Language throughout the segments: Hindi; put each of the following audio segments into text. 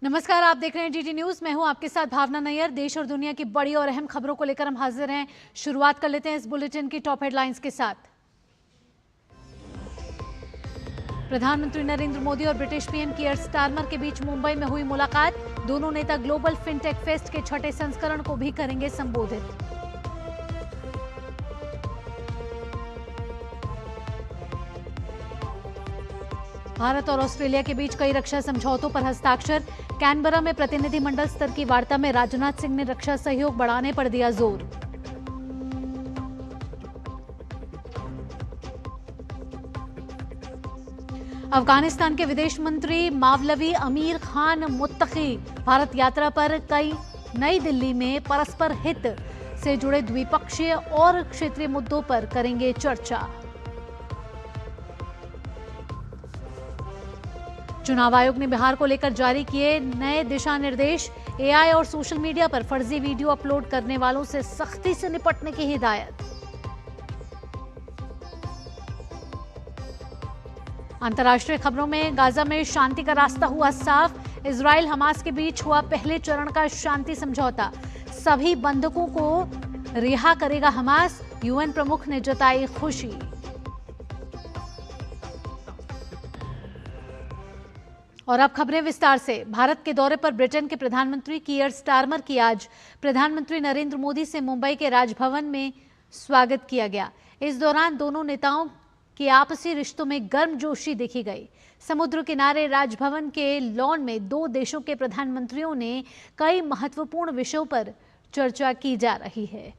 नमस्कार, आप देख रहे हैं डीडी न्यूज। मैं हूं आपके साथ भावना नैयर। देश और दुनिया की बड़ी और अहम खबरों को लेकर हम हाजिर हैं। शुरुआत कर लेते हैं इस बुलेटिन की टॉप हेडलाइंस के साथ। प्रधानमंत्री नरेंद्र मोदी और ब्रिटिश पीएम कीयर स्टारमर के बीच मुंबई में हुई मुलाकात। दोनों नेता ग्लोबल फिनटेक फेस्ट के 6ठे संस्करण को भी करेंगे संबोधित। भारत और ऑस्ट्रेलिया के बीच कई रक्षा समझौतों पर हस्ताक्षर। कैनबरा में प्रतिनिधिमंडल स्तर की वार्ता में राजनाथ सिंह ने रक्षा सहयोग बढ़ाने पर दिया जोर। अफगानिस्तान के विदेश मंत्री मावलवी अमीर खान मुत्तकी भारत यात्रा पर कई नई दिल्ली में परस्पर हित से जुड़े द्विपक्षीय और क्षेत्रीय मुद्दों पर करेंगे चर्चा। चुनाव आयोग ने बिहार को लेकर जारी किए नए दिशा निर्देश। एआई और सोशल मीडिया पर फर्जी वीडियो अपलोड करने वालों से सख्ती से निपटने की हिदायत। अंतर्राष्ट्रीय खबरों में गाजा में शांति का रास्ता हुआ साफ। इजराइल हमास के बीच हुआ पहले चरण का शांति समझौता। सभी बंधकों को रिहा करेगा हमास। यूएन प्रमुख ने जताई खुशी। और अब खबरें विस्तार से। भारत के दौरे पर ब्रिटेन के प्रधानमंत्री कीयर स्टारमर की आज प्रधानमंत्री नरेंद्र मोदी से मुंबई के राजभवन में स्वागत किया गया। इस दौरान दोनों नेताओं के आपसी रिश्तों में गर्मजोशी देखी गई। समुद्र किनारे राजभवन के लॉन में दो देशों के प्रधानमंत्रियों ने कई महत्वपूर्ण विषयों पर चर्चा की जा रही है।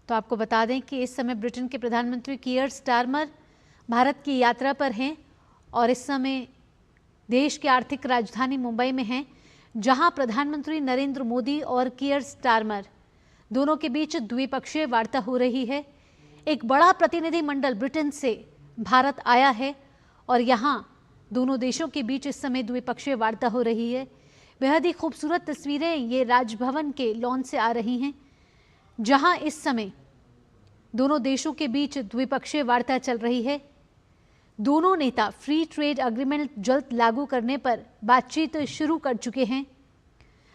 तो आपको बता दें कि इस समय ब्रिटेन के प्रधानमंत्री कीयर स्टारमर भारत की यात्रा पर हैं और इस समय देश की आर्थिक राजधानी मुंबई में हैं, जहां प्रधानमंत्री नरेंद्र मोदी और कीयर स्टारमर दोनों के बीच द्विपक्षीय वार्ता हो रही है। एक बड़ा प्रतिनिधिमंडल ब्रिटेन से भारत आया है और यहां दोनों देशों के बीच इस समय द्विपक्षीय वार्ता हो रही है। बेहद ही खूबसूरत तस्वीरें ये राजभवन के लॉन से आ रही हैं, जहां इस समय दोनों देशों के बीच द्विपक्षीय वार्ता चल रही है। दोनों नेता फ्री ट्रेड एग्रीमेंट जल्द लागू करने पर बातचीत शुरू कर चुके हैं।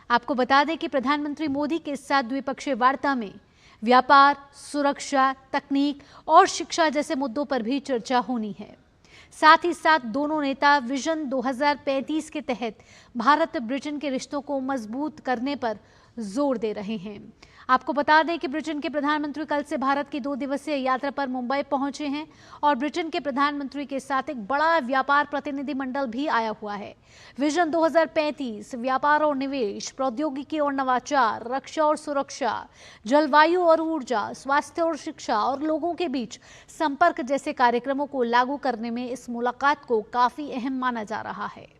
आपको बता दें कि प्रधानमंत्री मोदी के साथ द्विपक्षीय वार्ता में व्यापार, सुरक्षा, तकनीक और शिक्षा जैसे मुद्दों पर भी चर्चा होनी है। साथ ही साथ दोनों नेता विजन 2035 के तहत भारत ब्रिटेन के रिश्तों को मजबूत करने पर जोर दे रहे हैं। आपको बता दें कि ब्रिटेन के प्रधानमंत्री कल से भारत की 2 दिवसीय यात्रा पर मुंबई पहुंचे हैं और ब्रिटेन के प्रधानमंत्री के साथ एक बड़ा व्यापार प्रतिनिधिमंडल भी आया हुआ है। विजन 2035 व्यापार और निवेश, प्रौद्योगिकी और नवाचार, रक्षा और सुरक्षा, जलवायु और ऊर्जा, स्वास्थ्य और शिक्षा और लोगों के बीच संपर्क जैसे कार्यक्रमों को लागू करने में इस मुलाकात को काफी अहम माना जा रहा है।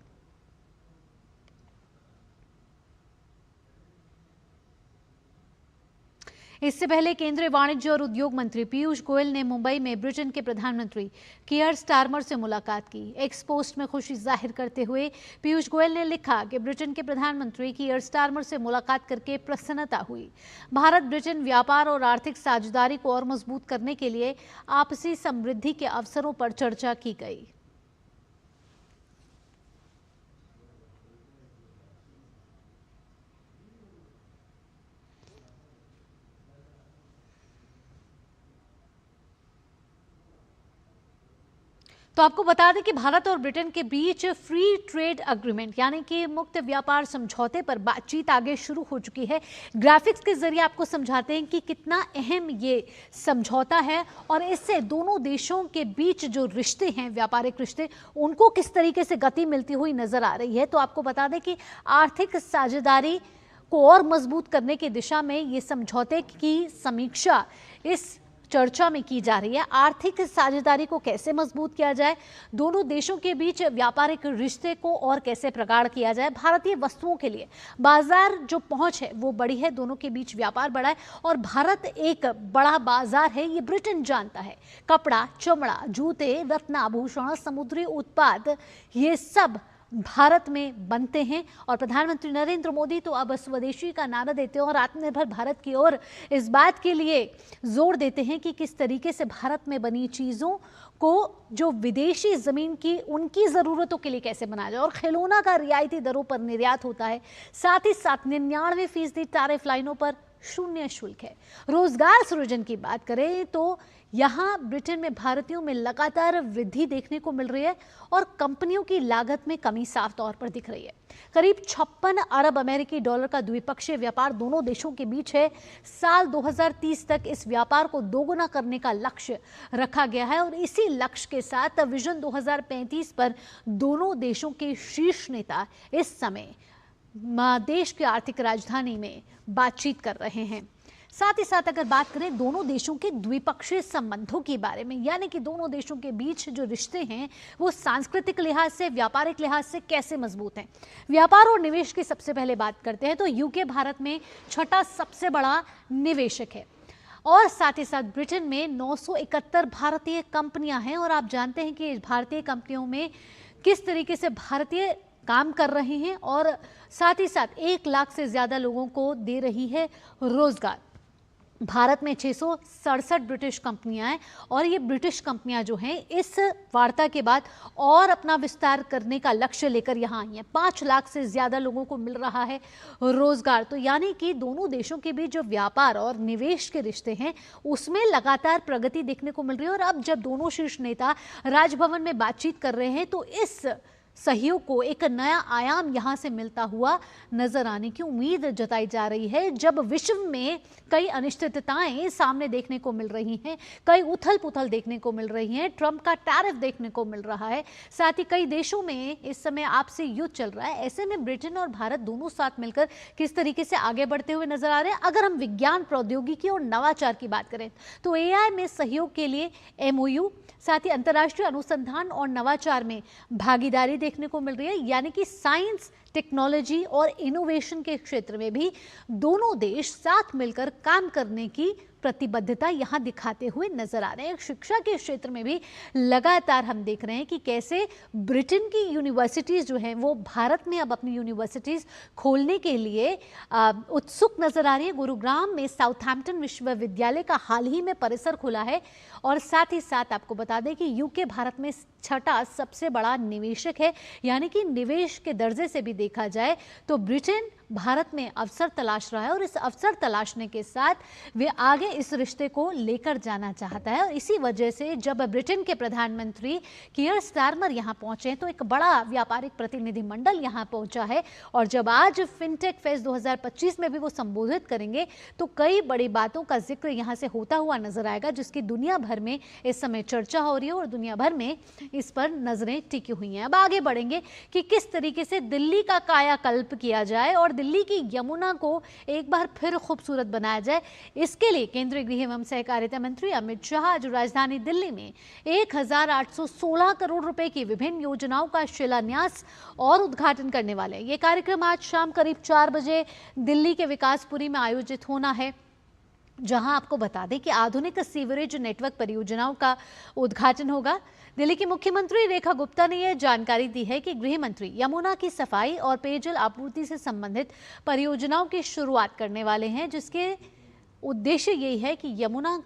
इससे पहले केंद्रीय वाणिज्य और उद्योग मंत्री पीयूष गोयल ने मुंबई में ब्रिटेन के प्रधानमंत्री कीयर स्टारमर से मुलाकात की। एक्स पोस्ट में खुशी जाहिर करते हुए पीयूष गोयल ने लिखा कि ब्रिटेन के प्रधानमंत्री कीयर स्टारमर से मुलाकात करके प्रसन्नता हुई। भारत ब्रिटेन व्यापार और आर्थिक साझेदारी को और मजबूत करने के लिए आपसी समृद्धि के अवसरों पर चर्चा की गई। तो आपको बता दें कि भारत और ब्रिटेन के बीच फ्री ट्रेड एग्रीमेंट यानी कि मुक्त व्यापार समझौते पर बातचीत आगे शुरू हो चुकी है। ग्राफिक्स के जरिए आपको समझाते हैं कि कितना अहम ये समझौता है और इससे दोनों देशों के बीच जो रिश्ते हैं, व्यापारिक रिश्ते, उनको किस तरीके से गति मिलती हुई नजर आ रही है। तो आपको बता दें कि आर्थिक साझेदारी को और मजबूत करने की दिशा में ये समझौते की समीक्षा इस चर्चा में की जा रही है। आर्थिक साझेदारी को कैसे मजबूत किया जाए, दोनों देशों के बीच व्यापारिक रिश्ते को और कैसे प्रगाढ़ किया जाए, भारतीय वस्तुओं के लिए बाजार जो पहुंच है वो बड़ी है, दोनों के बीच व्यापार बढ़ा है और भारत एक बड़ा बाजार है, ये ब्रिटेन जानता है। कपड़ा, चमड़ा, जूते, रत्न आभूषण, समुद्री उत्पाद, ये सब भारत में बनते हैं। और प्रधानमंत्री नरेंद्र मोदी तो अब स्वदेशी का नारा देते हैं और आत्मनिर्भर भारत की ओर इस बात के लिए जोर देते हैं कि किस तरीके से भारत में बनी चीज़ों को जो विदेशी ज़मीन की उनकी ज़रूरतों के लिए कैसे बनाया जाए। और खिलौना का रियायती दरों पर निर्यात होता है, साथ ही साथ 99% टैरिफ लाइनों पर शून्य शुल्क है। रोजगार सृजन की बात करें तो यहाँ ब्रिटेन में भारतीयों में लगातार वृद्धि देखने को मिल रही है और कंपनियों की लागत में कमी साफ तौर पर दिख रही है। करीब 56 अरब अमेरिकी डॉलर का द्विपक्षीय व्यापार दोनों देशों के बीच है। साल 2030 तक इस व्यापार को दोगुना करने का लक्ष्य रखा गया है और इसी लक्ष्य के साथ विजन 2035 पर दोनों देशों के शीर्ष नेता इस समय देश की आर्थिक राजधानी में बातचीत कर रहे हैं। साथ ही साथ अगर बात करें दोनों देशों के द्विपक्षीय संबंधों के बारे में, यानी कि दोनों देशों के बीच जो रिश्ते हैं वो सांस्कृतिक लिहाज से, व्यापारिक लिहाज से कैसे मजबूत हैं। व्यापार और निवेश की सबसे पहले बात करते हैं तो यूके भारत में छठा सबसे बड़ा निवेशक है और साथ ही साथ ब्रिटेन में 971 भारतीय कंपनियां हैं। और आप जानते हैं कि भारतीय कंपनियों में किस तरीके से भारतीय काम कर रहे हैं और साथ ही साथ 1 लाख से ज्यादा लोगों को दे रही है रोजगार। भारत में 667 ब्रिटिश कंपनियां हैं और ये ब्रिटिश कंपनियां जो हैं इस वार्ता के बाद और अपना विस्तार करने का लक्ष्य लेकर यहाँ आई हैं। 5 लाख से ज़्यादा लोगों को मिल रहा है रोजगार। तो यानी कि दोनों देशों के बीच जो व्यापार और निवेश के रिश्ते हैं उसमें लगातार प्रगति देखने को मिल रही है। और अब जब दोनों शीर्ष नेता राजभवन में बातचीत कर रहे हैं तो इस सहयोग को एक नया आयाम यहां से मिलता हुआ नजर आने की उम्मीद जताई जा रही है। जब विश्व में कई अनिश्चितताएं सामने देखने को मिल रही हैं, कई उथल पुथल देखने को मिल रही हैं, ट्रंप का टैरिफ देखने को मिल रहा है, साथ ही कई देशों में इस समय आपसी युद्ध चल रहा है, ऐसे में ब्रिटेन और भारत दोनों साथ मिलकर किस तरीके से आगे बढ़ते हुए नजर आ रहे हैं। अगर हम विज्ञान, प्रौद्योगिकी और नवाचार की बात करें तो एआई में सहयोग के लिए MOU, साथ ही अंतर्राष्ट्रीय अनुसंधान और नवाचार में भागीदारी देखने को मिल रही है। यानी कि साइंस, टेक्नोलॉजी और इनोवेशन के क्षेत्र में भी दोनों देश साथ मिलकर काम करने की प्रतिबद्धता यहां दिखाते हुए नजर आ रहे हैं। शिक्षा के क्षेत्र में भी लगातार हम देख रहे हैं कि कैसे ब्रिटेन की यूनिवर्सिटीज जो हैं वो भारत में अब अपनी यूनिवर्सिटीज खोलने के लिए उत्सुक नजर आ रही है। गुरुग्राम में साउथहैम्पटन विश्वविद्यालय का हाल ही में परिसर खुला है और साथ ही साथ आपको बता दें कि यूके भारत में छठा सबसे बड़ा निवेशक है। यानी कि निवेश के दर्जे से भी देखा जाए तो ब्रिटेन भारत में अवसर तलाश रहा है और इस अवसर तलाशने के साथ वे आगे इस रिश्ते को लेकर जाना चाहता है। और इसी वजह से जब ब्रिटेन के प्रधानमंत्री कियर स्टारमर यहां पहुंचे तो एक बड़ा व्यापारिक प्रतिनिधिमंडल यहां पहुंचा है और जब आज फिनटेक फेस्ट 2025 में भी वो संबोधित करेंगे तो कई बड़ी बातों का जिक्र यहां से होता हुआ नजर आएगा, जिसकी दुनिया भर में इस समय चर्चा हो रही है और दुनिया भर में इस पर नजरें टिकी हुई हैं। अब आगे बढ़ेंगे कि किस तरीके से दिल्ली का कायाकल्प किया जाए और दिल्ली की यमुना को एक बार फिर खूबसूरत बनाया जाए। इसके लिए केंद्रीय गृह एवं सहकारिता मंत्री अमित शाह आज राजधानी दिल्ली में 1816 करोड़ रुपए की विभिन्न योजनाओं का शिलान्यास और उद्घाटन करने वाले हैं। ये कार्यक्रम आज शाम करीब 4 बजे दिल्ली के विकासपुरी में आयोजित होना है, जहां आपको बता दें कि आधुनिक सीवरेज नेटवर्क परियोजनाओं का उद्घाटन होगा। दिल्ली की मुख्यमंत्री रेखा गुप्ता ने यह जानकारी दी है कि गृह मंत्री यमुना की सफाई और पेयजल आपूर्ति से संबंधित परियोजनाओं की शुरुआत करने वाले हैं, जिसके उद्देश्य यही है कि यमुना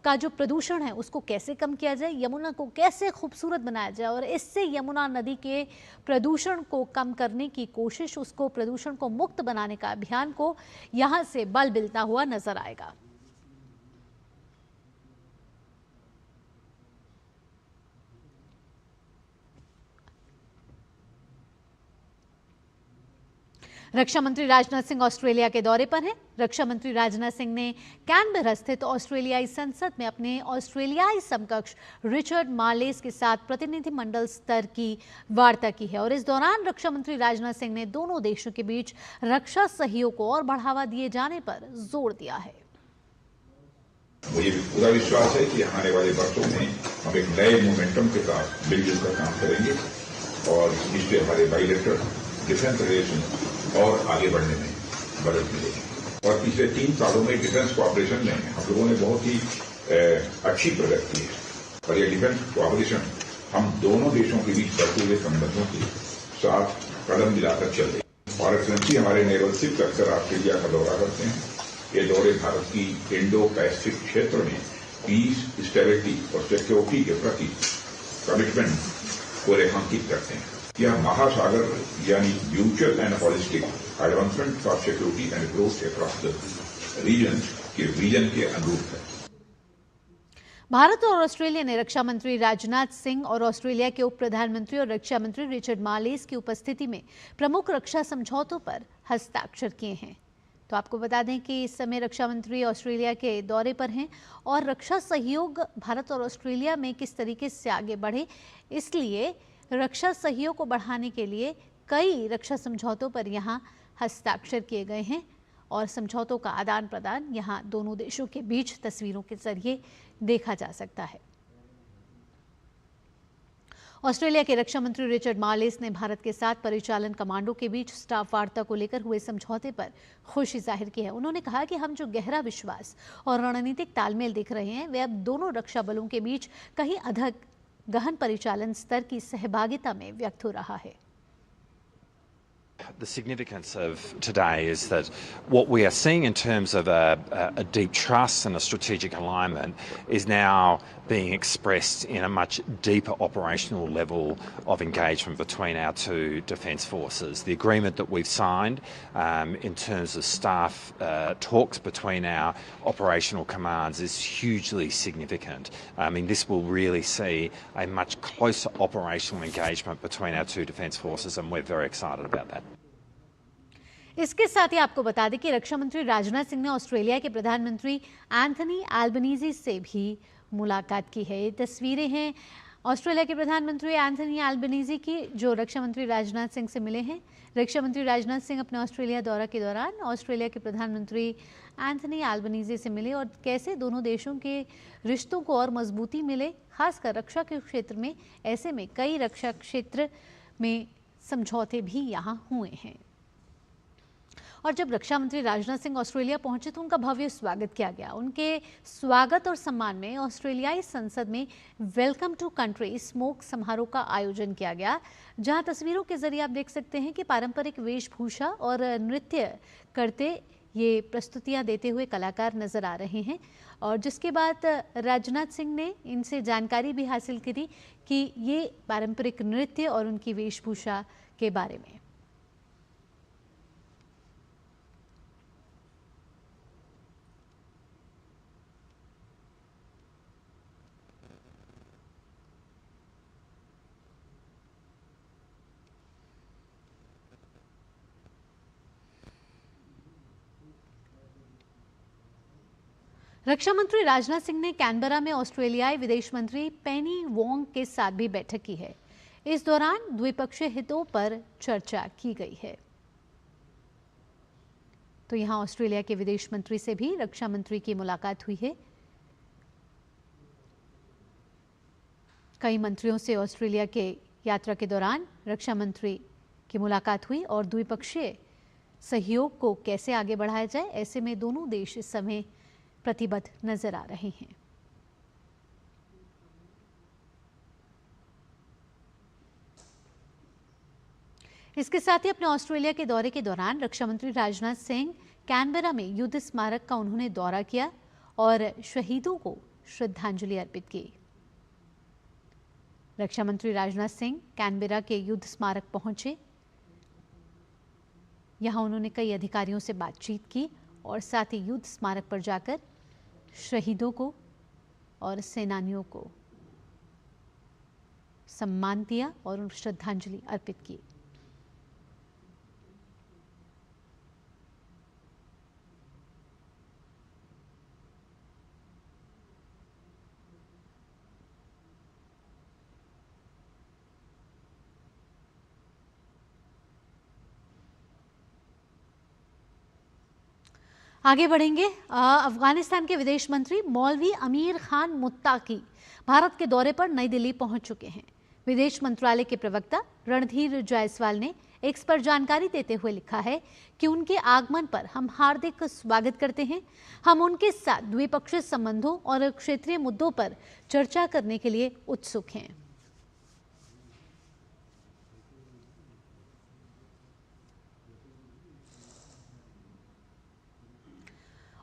का जो प्रदूषण है उसको कैसे कम किया जाए, यमुना को कैसे खूबसूरत बनाया जाए और इससे यमुना नदी के प्रदूषण को कम करने की कोशिश, उसको प्रदूषण को मुक्त बनाने का अभियान को यहां से बल मिलता हुआ नजर आएगा। रक्षा मंत्री राजनाथ सिंह ऑस्ट्रेलिया के दौरे पर हैं। रक्षा मंत्री राजनाथ सिंह ने कैनबरा स्थित ऑस्ट्रेलियाई संसद में अपने ऑस्ट्रेलियाई समकक्ष रिचर्ड मार्लेस के साथ प्रतिनिधिमंडल स्तर की वार्ता की है और इस दौरान रक्षा मंत्री राजनाथ सिंह ने दोनों देशों के बीच रक्षा सहयोग को और बढ़ावा दिए जाने पर जोर दिया है। मुझे पूरा विश्वास है कि आने वाले वर्षों में हम एक नए मोमेंटम के साथ मिलजुल कर काम करेंगे और इससे हमारे बाइलेटरल डिफेंस रिलेशन और आगे बढ़ने में मदद मिलेगी। और पिछले 3 सालों में डिफेंस कोऑपरेशन में हम लोगों ने बहुत ही अच्छी प्रगति की है और ये डिफेंस कोऑपरेशन हम दोनों देशों के बीच बढ़ते हुए संबंधों की साथ कदम मिलाकर चल रही। और एक्सेलेंसी हमारे नेवल शिप अक्सर ऑस्ट्रेलिया का दौरा करते हैं। ये दौरे भारत की इंडो पैसिफिक क्षेत्र में पीस, स्टेबिलिटी और सिक्योरिटी के प्रति कमिटमेंट को रेखांकित करते हैं। यह महासागर यानी mutual and holistic advancement for security and growth across the region के विजन के अनुरूप है। भारत और ऑस्ट्रेलिया ने रक्षा मंत्री राजनाथ सिंह और ऑस्ट्रेलिया के उप प्रधानमंत्री और रक्षा मंत्री रिचर्ड मार्लेस की उपस्थिति में प्रमुख रक्षा समझौतों पर हस्ताक्षर किए हैं। तो आपको बता दें कि इस समय रक्षा मंत्री ऑस्ट्रेलिया के दौरे पर हैं और रक्षा सहयोग भारत और ऑस्ट्रेलिया में किस तरीके से आगे बढ़े, इसलिए रक्षा सहयोग को बढ़ाने के लिए कई रक्षा समझौतों पर यहां हस्ताक्षर किए गए हैं और समझौतों का आदान प्रदान यहां दोनों देशों के बीच तस्वीरों के जरिए देखा जा सकता है। ऑस्ट्रेलिया के रक्षा मंत्री रिचर्ड मार्लेस ने भारत के साथ परिचालन कमांडो के बीच स्टाफ वार्ता को लेकर हुए समझौते पर खुशी जाहिर की है। उन्होंने कहा कि हम जो गहरा विश्वास और रणनीतिक तालमेल देख रहे हैं, वे अब दोनों रक्षा बलों के बीच कहीं अधिक गहन परिचालन स्तर की सहभागिता में व्यक्त हो रहा है। The significance of today is that what we are seeing in terms of a deep trust and a strategic alignment is now being expressed in a much deeper operational level of engagement between our two defence forces. The agreement that we've signed in terms of staff talks between our operational commands is hugely significant. I mean, this will really see a much closer operational engagement between our two defence forces, and we're very excited about that. इसके साथ ही आपको बता दें कि रक्षा मंत्री राजनाथ सिंह ने ऑस्ट्रेलिया के प्रधानमंत्री एंथनी एल्बनीज़ी से भी मुलाकात की है। ये तस्वीरें हैं ऑस्ट्रेलिया के प्रधानमंत्री एंथनी एल्बनीज़ी की, जो रक्षा मंत्री राजनाथ सिंह से मिले हैं। रक्षा मंत्री राजनाथ सिंह अपने ऑस्ट्रेलिया दौरा के दौरान ऑस्ट्रेलिया के प्रधानमंत्री एंथनी एल्बनीज़ी से मिले और कैसे दोनों देशों के रिश्तों को और मजबूती मिले, खासकर रक्षा के क्षेत्र में। ऐसे में कई रक्षा क्षेत्र में समझौते भी यहाँ हुए हैं। और जब रक्षा मंत्री राजनाथ सिंह ऑस्ट्रेलिया पहुंचे तो उनका भव्य स्वागत किया गया। उनके स्वागत और सम्मान में ऑस्ट्रेलियाई संसद में वेलकम टू कंट्री स्मोक समारोह का आयोजन किया गया, जहां तस्वीरों के जरिए आप देख सकते हैं कि पारंपरिक वेशभूषा और नृत्य करते ये प्रस्तुतियां देते हुए कलाकार नजर आ रहे हैं। और जिसके बाद राजनाथ सिंह ने इनसे जानकारी भी हासिल की कि ये पारंपरिक नृत्य और उनकी वेशभूषा के बारे में। रक्षा मंत्री राजनाथ सिंह ने कैनबरा में ऑस्ट्रेलियाई विदेश मंत्री पेनी वोंग के साथ भी बैठक की है। इस दौरान द्विपक्षीय हितों पर चर्चा की गई है। तो यहां ऑस्ट्रेलिया के विदेश मंत्री से भी रक्षा मंत्री की मुलाकात हुई है। कई मंत्रियों से ऑस्ट्रेलिया के यात्रा के दौरान रक्षा मंत्री की मुलाकात हुई और द्विपक्षीय सहयोग को कैसे आगे बढ़ाया जाए, ऐसे में दोनों देश इस समय प्रतिबद्ध नजर आ रहे हैं। इसके साथ ही अपने ऑस्ट्रेलिया के दौरे के दौरान रक्षा मंत्री राजनाथ सिंह कैनबरा में युद्ध स्मारक का उन्होंने दौरा किया और शहीदों को श्रद्धांजलि अर्पित की। रक्षा मंत्री राजनाथ सिंह कैनबरा के युद्ध स्मारक पहुंचे। यहां उन्होंने कई अधिकारियों से बातचीत की और साथ ही युद्ध स्मारक पर जाकर शहीदों को और सेनानियों को सम्मान दिया और श्रद्धांजलि अर्पित की। आगे बढ़ेंगे। अफगानिस्तान के विदेश मंत्री मौलवी अमीर खान मुत्ताकी भारत के दौरे पर नई दिल्ली पहुंच चुके हैं। विदेश मंत्रालय के प्रवक्ता रणधीर जायसवाल ने एक्स पर जानकारी देते हुए लिखा है कि उनके आगमन पर हम हार्दिक स्वागत करते हैं। हम उनके साथ द्विपक्षीय संबंधों और क्षेत्रीय मुद्दों पर चर्चा करने के लिए उत्सुक हैं।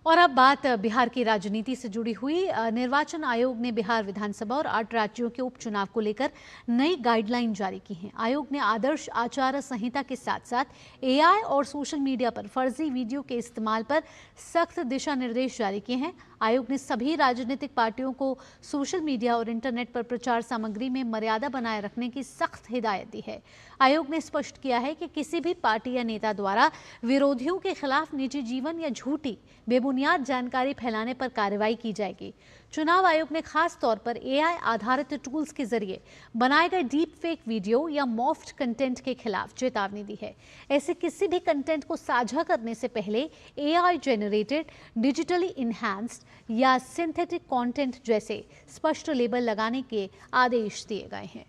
और अब बात बिहार की राजनीति से जुड़ी हुई। निर्वाचन आयोग ने बिहार विधानसभा और 8 राज्यों के उपचुनाव को लेकर नई गाइडलाइन जारी की है। आयोग ने आदर्श आचार संहिता के साथ साथ एआई और सोशल मीडिया पर फर्जी वीडियो के इस्तेमाल पर सख्त दिशा निर्देश जारी किए हैं। आयोग ने सभी राजनीतिक पार्टियों को सोशल मीडिया और इंटरनेट पर प्रचार सामग्री में मर्यादा बनाए रखने की सख्त हिदायत दी है। आयोग ने स्पष्ट किया है कि किसी भी पार्टी या नेता द्वारा विरोधियों के खिलाफ निजी जीवन या झूठी बेबुनियाद जानकारी फैलाने पर कार्रवाई की जाएगी। चुनाव आयोग ने खास तौर पर एआई आधारित टूल्स के जरिए बनाए गए डीप फेक वीडियो या मॉफ्ड कंटेंट के खिलाफ चेतावनी दी है। ऐसे किसी भी कंटेंट को साझा करने से पहले एआई जेनरेटेड, डिजिटली इनहैंस्ड या सिंथेटिक कंटेंट जैसे स्पष्ट लेबल लगाने के आदेश दिए गए हैं।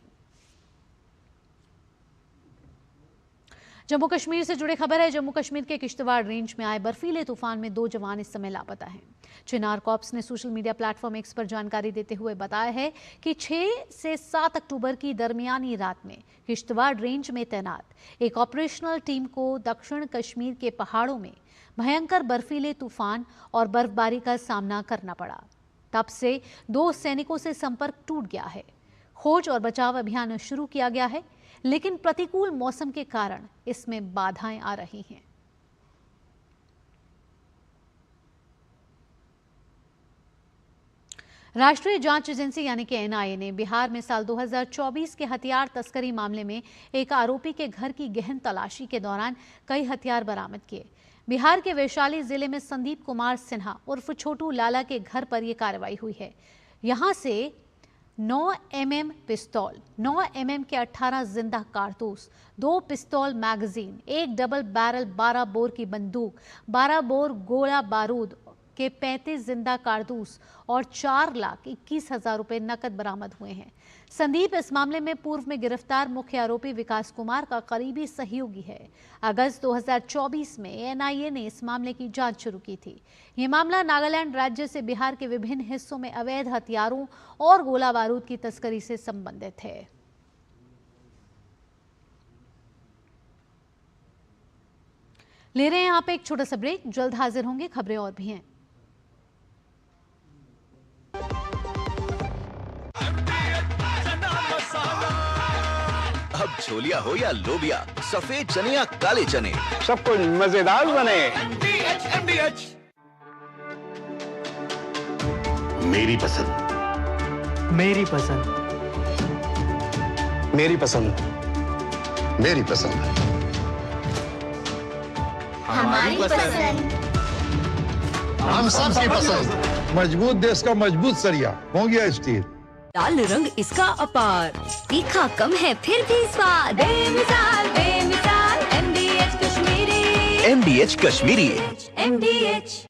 जम्मू कश्मीर से जुड़ी खबर है। जम्मू कश्मीर के किश्तवाड़ रेंज में आए बर्फीले तूफान में 2 जवान इस समय लापता हैं। चिनार कॉर्प्स ने सोशल मीडिया प्लेटफॉर्म एक्स पर जानकारी देते हुए बताया है कि 6 से 7 अक्टूबर की दरमियानी रात में किश्तवाड़ रेंज में तैनात एक ऑपरेशनल टीम को दक्षिण कश्मीर के पहाड़ों में भयंकर बर्फीले तूफान और बर्फबारी का सामना करना पड़ा। तब से 2 सैनिकों से संपर्क टूट गया है। खोज और बचाव अभियान शुरू किया गया है, लेकिन प्रतिकूल मौसम के कारण इसमें बाधाएं आ रही हैं। राष्ट्रीय जांच एजेंसी यानी कि एनआईए ने बिहार में साल 2024 के हथियार तस्करी मामले में एक आरोपी के घर की गहन तलाशी के दौरान कई हथियार बरामद किए। बिहार के वैशाली जिले में संदीप कुमार सिन्हा उर्फ छोटू लाला के घर पर यह कार्रवाई हुई है। यहां से 9 mm पिस्तौल, 9 mm के 18 जिंदा कारतूस, 2 पिस्तौल मैगजीन, 1 डबल बैरल 12 बोर की बंदूक, 12 बोर गोला बारूद के 35 जिंदा कारतूस और 4,21,000 रुपए नकद बरामद हुए हैं। संदीप इस मामले में पूर्व में गिरफ्तार मुख्य आरोपी विकास कुमार का करीबी सहयोगी है। अगस्त 2024 में एनआईए ने इस मामले की जांच शुरू की थी। ये मामला नागालैंड राज्य से बिहार के विभिन्न हिस्सों में अवैध हथियारों और गोला बारूद की तस्करी से संबंधित है। ले रहे हैं यहाँ पे एक छोटा सा ब्रेक, जल्द हाजिर होंगे, खबरें और भी हैं। अब छोलिया हो या लोबिया, सफेद चने या काले चने, सब कुछ मजेदार बने। मेरी पसंद, मेरी पसंद, मेरी पसंद, मेरी पसंद, हमारी पसंद, हम सबकी पसंद। मजबूत देश का मजबूत सरिया हो गया स्टील। लाल रंग इसका अपार, तीखा कम है फिर भी स्वाद, बेमिसाल बेमिसाल MDH Kashmiri, MDH Kashmiri. MDH।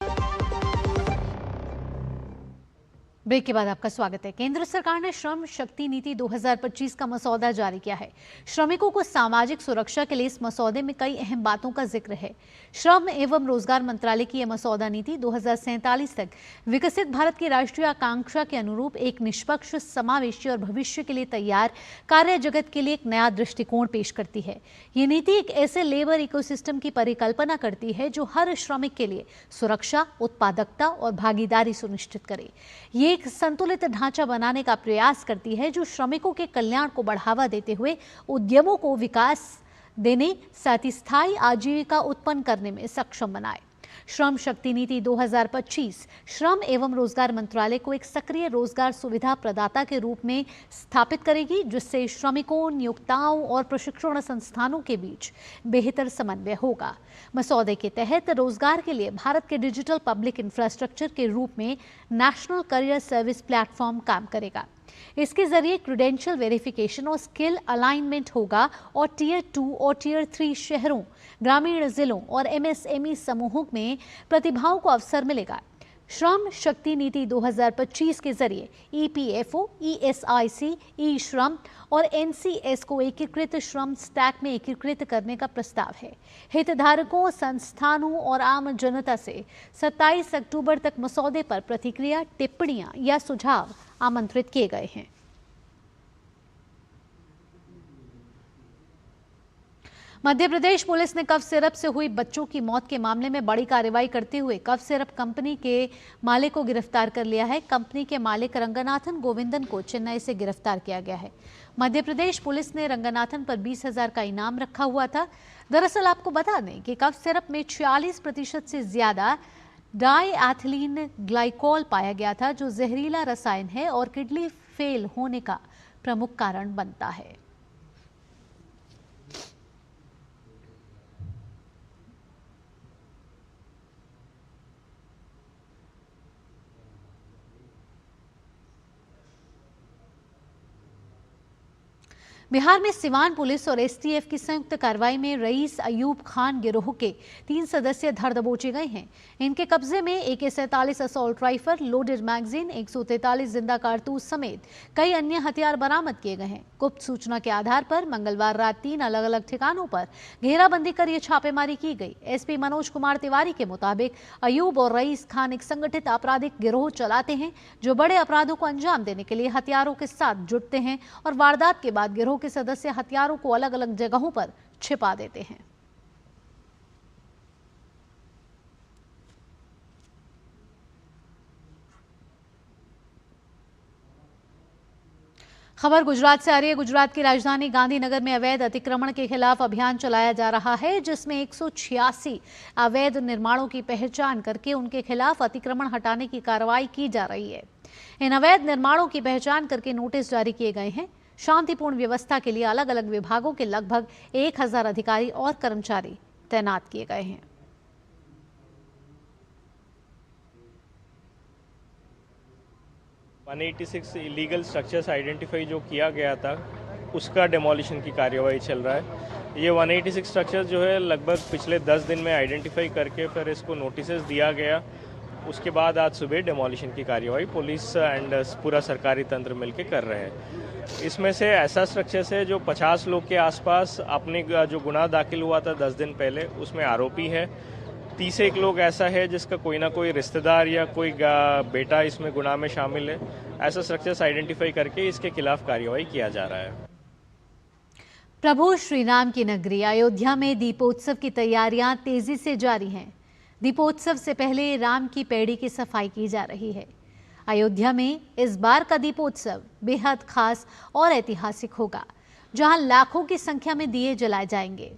Break के बाद आपका स्वागत है। केंद्र सरकार ने श्रम शक्ति नीति 2025 का मसौदा जारी किया है। श्रमिकों को सामाजिक सुरक्षा के लिए इस मसौदे में कई अहम बातों का जिक्र है। श्रम एवं रोजगार मंत्रालय की यह मसौदा नीति 2047 तक विकसित भारत की राष्ट्रीय आकांक्षा के अनुरूप एक निष्पक्ष, समावेशी और भविष्य के लिए तैयार कार्य जगत के लिए एक नया दृष्टिकोण पेश करती है। ये नीति एक ऐसे लेबर इकोसिस्टम की परिकल्पना करती है जो हर श्रमिक के लिए सुरक्षा, उत्पादकता और भागीदारी सुनिश्चित करे। ये एक संतुलित ढांचा बनाने का प्रयास करती है जो श्रमिकों के कल्याण को बढ़ावा देते हुए उद्यमों को विकास देने, साथ ही स्थायी आजीविका उत्पन्न करने में सक्षम बनाए। श्रम शक्ति नीति 2025 श्रम एवं रोजगार मंत्रालय को एक सक्रिय रोजगार सुविधा प्रदाता के रूप में स्थापित करेगी, जिससे श्रमिकों, नियोक्ताओं और प्रशिक्षण संस्थानों के बीच बेहतर समन्वय होगा। मसौदे के तहत रोजगार के लिए भारत के डिजिटल पब्लिक इंफ्रास्ट्रक्चर के रूप में नेशनल करियर सर्विस प्लेटफॉर्म काम करेगा। इसके जरिए क्रेडेंशियल वेरिफिकेशन और स्किल अलाइनमेंट होगा और टियर 2 और टियर 3 शहरों, ग्रामीण जिलों और MSME समूहों में प्रतिभाओं को अवसर मिलेगा। श्रम शक्ति नीति 2025 के जरिए EPFO, ESIC, ई-श्रम और NCS को एकीकृत श्रम स्टैक में एकीकृत करने का प्रस्ताव है। हितधारकों, संस्थानों और आम जनता से 27 अक्टूबर तक मसौदे पर प्रतिक्रिया, टिप्पणियां या सुझाव आमंत्रित किए गए हैं। मध्य प्रदेश पुलिस ने कफ सिरप से हुई बच्चों की मौत के मामले में बड़ी कार्रवाई करते हुए कफ सिरप कंपनी के मालिक को गिरफ्तार कर लिया है। कंपनी के मालिक रंगनाथन गोविंदन को चेन्नई से गिरफ्तार किया गया है। मध्य प्रदेश पुलिस ने रंगनाथन पर 20,000 का इनाम रखा हुआ था। दरअसल आपको बता दें कि कफ सिरप में 46% से ज्यादा डाईएथिलीन ग्लाइकोल पाया गया था, जो जहरीला रसायन है और किडनी फेल होने का प्रमुख कारण बनता है। बिहार में सिवान पुलिस और एसटीएफ की संयुक्त कार्रवाई में रईस अयूब खान गिरोह के 3 सदस्य धर दबोचे गए हैं। इनके कब्जे में AK-47 assault rifle, loaded magazine, 143 जिंदा कारतूस समेत कई अन्य हथियार बरामद किए गए हैं। गुप्त सूचना के आधार पर मंगलवार रात 3 अलग अलग ठिकानों पर घेराबंदी कर ये छापेमारी की गई। एसपी मनोज कुमार तिवारी के मुताबिक अयूब और रईस खान एक संगठित आपराधिक गिरोह चलाते हैं, जो बड़े अपराधों को अंजाम देने के लिए हथियारों के साथ जुटते हैं और वारदात के बाद गिरोह के सदस्य हथियारों को अलग अलग जगहों पर छिपा देते हैं। खबर गुजरात से आ रही है। गुजरात की राजधानी गांधीनगर में अवैध अतिक्रमण के खिलाफ अभियान चलाया जा रहा है, जिसमें 186 अवैध निर्माणों की पहचान करके उनके खिलाफ अतिक्रमण हटाने की कार्रवाई की जा रही है। इन अवैध निर्माणों की पहचान करके नोटिस जारी किए गए हैं। शांतिपूर्ण व्यवस्था के लिए अलग अलग विभागों के लगभग 1000 अधिकारी और कर्मचारी तैनात किए गए हैं। इलीगल स्ट्रक्चर्स आइडेंटिफाई जो किया गया था, उसका डेमोलिशन की कार्यवाही चल रहा है। ये 186 स्ट्रक्चर्स जो है लगभग पिछले 10 दिन में आइडेंटिफाई करके फिर इसको नोटिसेस दिया गया। उसके बाद आज सुबह डेमोलिशन की कार्यवाही पुलिस एंड पूरा सरकारी तंत्र मिलकर कर रहे हैं। इसमें से ऐसा स्ट्रक्चर्स है जो 50 लोग के आसपास अपने जो गुनाह दाखिल हुआ था 10 दिन पहले, उसमें आरोपी है। 31 लोग ऐसा है जिसका कोई ना कोई रिश्तेदार या कोई बेटा इसमें गुनाह में शामिल है। ऐसा स्ट्रक्चर्स आइडेंटिफाई करके इसके खिलाफ कार्यवाही किया जा रहा है। प्रभु श्री राम की नगरी अयोध्या में दीपोत्सव की तैयारियां तेजी से जारी हैं। दीपोत्सव से पहले राम की पैड़ी की सफाई की जा रही है। अयोध्या में इस बार का दीपोत्सव बेहद खास और ऐतिहासिक होगा, जहां लाखों की संख्या में दिए जलाए जाएंगे,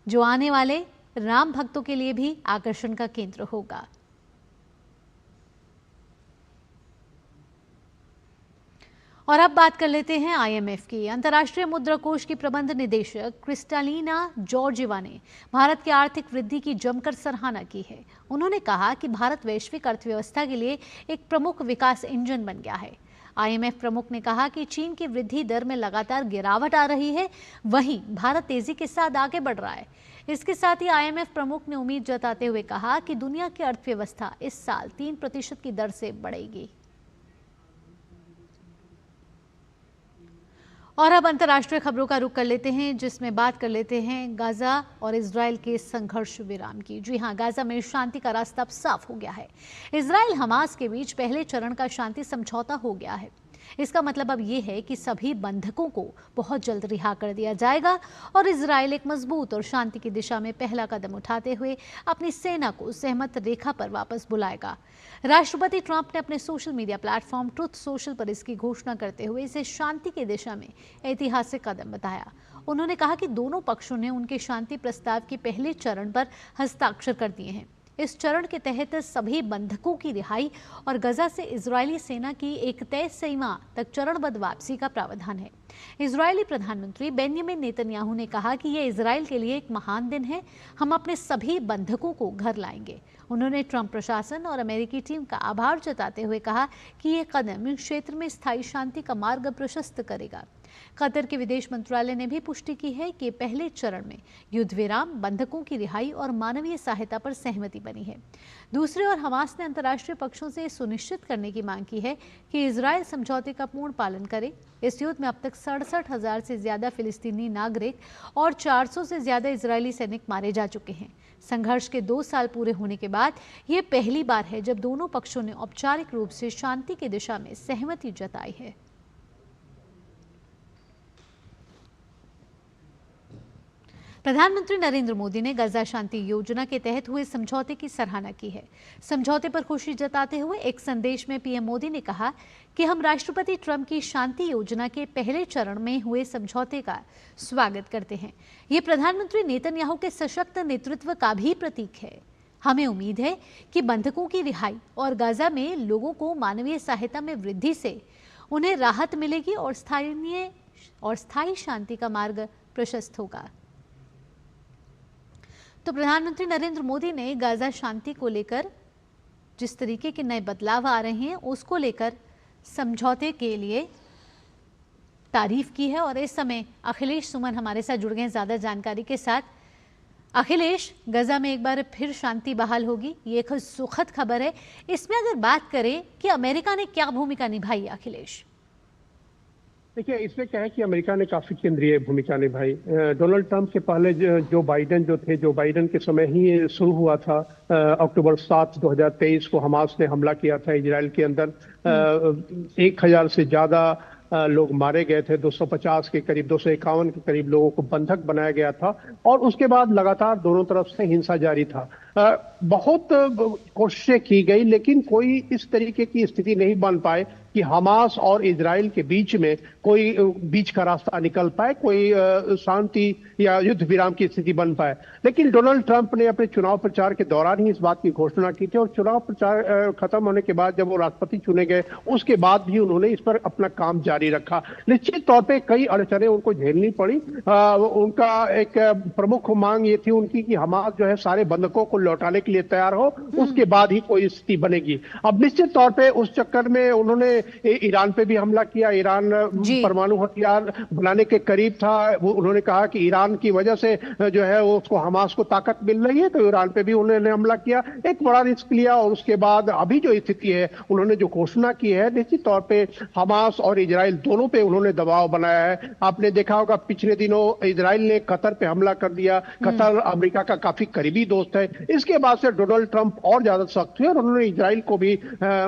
जो आने वाले राम भक्तों के लिए भी आकर्षण का केंद्र होगा। और अब बात कर लेते हैं IMF की। अंतर्राष्ट्रीय मुद्रा कोष की प्रबंध निदेशक क्रिस्टालिना जॉर्जिवा ने भारत की आर्थिक वृद्धि की जमकर सराहना की है। उन्होंने कहा कि भारत वैश्विक अर्थव्यवस्था के लिए एक प्रमुख विकास इंजन बन गया है। IMF प्रमुख ने कहा कि चीन की वृद्धि दर में लगातार गिरावट आ रही है, वहीं भारत तेजी के साथ आगे बढ़ रहा है। इसके साथ ही IMF प्रमुख ने उम्मीद जताते हुए कहा कि दुनिया की अर्थव्यवस्था इस साल 3% की दर से बढ़ेगी। और अब अंतर्राष्ट्रीय खबरों का रुख कर लेते हैं, जिसमें बात कर लेते हैं गाजा और इजराइल के संघर्ष विराम की। जी हां, गाजा में शांति का रास्ता अब साफ हो गया है। इजराइल हमास के बीच पहले चरण का शांति समझौता हो गया है। इसका मतलब अब यह है कि सभी बंधकों को बहुत जल्द रिहा कर दिया जाएगा और इजराइल एक मजबूत और शांति की दिशा में पहला कदम उठाते हुए अपनी सेना को सहमत रेखा पर वापस बुलाएगा। राष्ट्रपति ट्रंप ने अपने social media platform truth social पर इसकी घोषणा करते हुए इसे शांति की दिशा में ऐतिहासिक कदम बताया। उन्होंने कहा कि दोनों पक्षों ने उनके शांति प्रस्ताव के पहले चरण पर हस्ताक्षर कर दिए हैं। इस चरण के तहत सभी बंधकों की रिहाई और गजा से इजरायली सेना की एक तय सीमा तक चरणबद्ध वापसी का प्रावधान है। इजरायली प्रधानमंत्री बेंजामिन नेतन्याहू ने कहा कि यह इजराइल के लिए एक महान दिन है, हम अपने सभी बंधकों को घर लाएंगे। उन्होंने ट्रंप प्रशासन और अमेरिकी टीम का आभार जताते हुए कहा कि यह कदम इस क्षेत्र में स्थायी शांति का मार्ग प्रशस्त करेगा। कतर के विदेश मंत्रालय ने भी पुष्टि की है कि पहले चरण में युद्ध विराम, बंधकों की रिहाई और मानवीय सहायता पर सहमति बनी है। दूसरी ओर हमास ने अंतर्राष्ट्रीय पक्षों से सुनिश्चित करने की मांग की है कि इजराइल समझौते का पूर्ण पालन करे। इस युद्ध में अब तक 67,000 से ज्यादा फिलिस्तीनी नागरिक और 400 से ज्यादा इजरायली सैनिक मारे जा चुके हैं। संघर्ष के 2 साल पूरे होने के बाद ये पहली बार है जब दोनों पक्षों ने औपचारिक रूप से शांति की दिशा में सहमति जताई है। प्रधानमंत्री नरेंद्र मोदी ने गाजा शांति योजना के तहत हुए समझौते की सराहना की है। समझौते पर खुशी जताते हुए एक संदेश में पीएम मोदी ने कहा कि हम राष्ट्रपति ट्रंप की शांति योजना के पहले चरण में हुए समझौते का स्वागत करते हैं। ये प्रधानमंत्री नेतन्याहू के सशक्त नेतृत्व का भी प्रतीक है। हमें उम्मीद है कि बंधकों की रिहाई और गाजा में लोगों को मानवीय सहायता में वृद्धि से उन्हें राहत मिलेगी और स्थायी शांति का मार्ग प्रशस्त होगा। तो प्रधानमंत्री नरेंद्र मोदी ने गाजा शांति को लेकर जिस तरीके के नए बदलाव आ रहे हैं उसको लेकर समझौते के लिए तारीफ की है। और इस समय अखिलेश सुमन हमारे साथ जुड़ गए हैं ज़्यादा जानकारी के साथ। अखिलेश, गजा में एक बार फिर शांति बहाल होगी, ये एक सुखद खबर है। इसमें अगर बात करें कि अमेरिका ने क्या भूमिका निभाई, अखिलेश? देखिए, इसमें क्या है कि अमेरिका ने काफी केंद्रीय भूमिका निभाई। डोनाल्ड ट्रंप के पहले जो बाइडेन के समय ही शुरू हुआ था। अक्टूबर 7, 2023 को हमास ने हमला किया था इजराइल के अंदर। 1000 से ज्यादा लोग मारे गए थे, 250 के करीब, 251 के करीब लोगों को बंधक बनाया गया था। और उसके बाद लगातार दोनों तरफ से हिंसा जारी था। बहुत कोशिशें की गई, लेकिन कोई इस तरीके की स्थिति नहीं बन पाए कि हमास और इजराइल के बीच में कोई बीच का रास्ता निकल पाए, कोई शांति या युद्ध विराम की स्थिति बन पाए। लेकिन डोनाल्ड ट्रंप ने अपने चुनाव प्रचार के दौरान ही इस बात की घोषणा की थी और चुनाव प्रचार खत्म होने के बाद जब वो राष्ट्रपति चुने गए उसके बाद भी उन्होंने इस पर अपना काम जारी रखा। निश्चित तौर पे कई अड़चनें उनको झेलनी पड़ी। उनका एक प्रमुख मांग ये थी उनकी कि हमास जो है सारे बंधकों को लौटाने के लिए तैयार हो, उसके बाद ही कोई स्थिति बनेगी। अब निश्चित तौर पे उस चक्कर में उन्होंने ईरान पे भी हमला किया। ईरान परमाणु हथियार बनाने के करीब था। उन्होंने कहा कि ईरान की वजह से जो है उसको हमास को ताकत मिल रही है, तो ईरान पे भी उन्होंने हमला किया, एक बड़ा रिस्क लिया। और उसके बाद अभी जो स्थिति है, उन्होंने जो घोषणा की है, निश्चित तौर पे हमास और इजराइल दोनों पे उन्होंने दबाव बनाया है। आपने देखा होगा पिछले दिनों इजराइल ने कतर पे हमला कर दिया। कतर अमेरिका का काफी करीबी दोस्त है। इसके बाद से डोनाल्ड ट्रंप और ज्यादा सख्त हुए और उन्होंने इजराइल को भी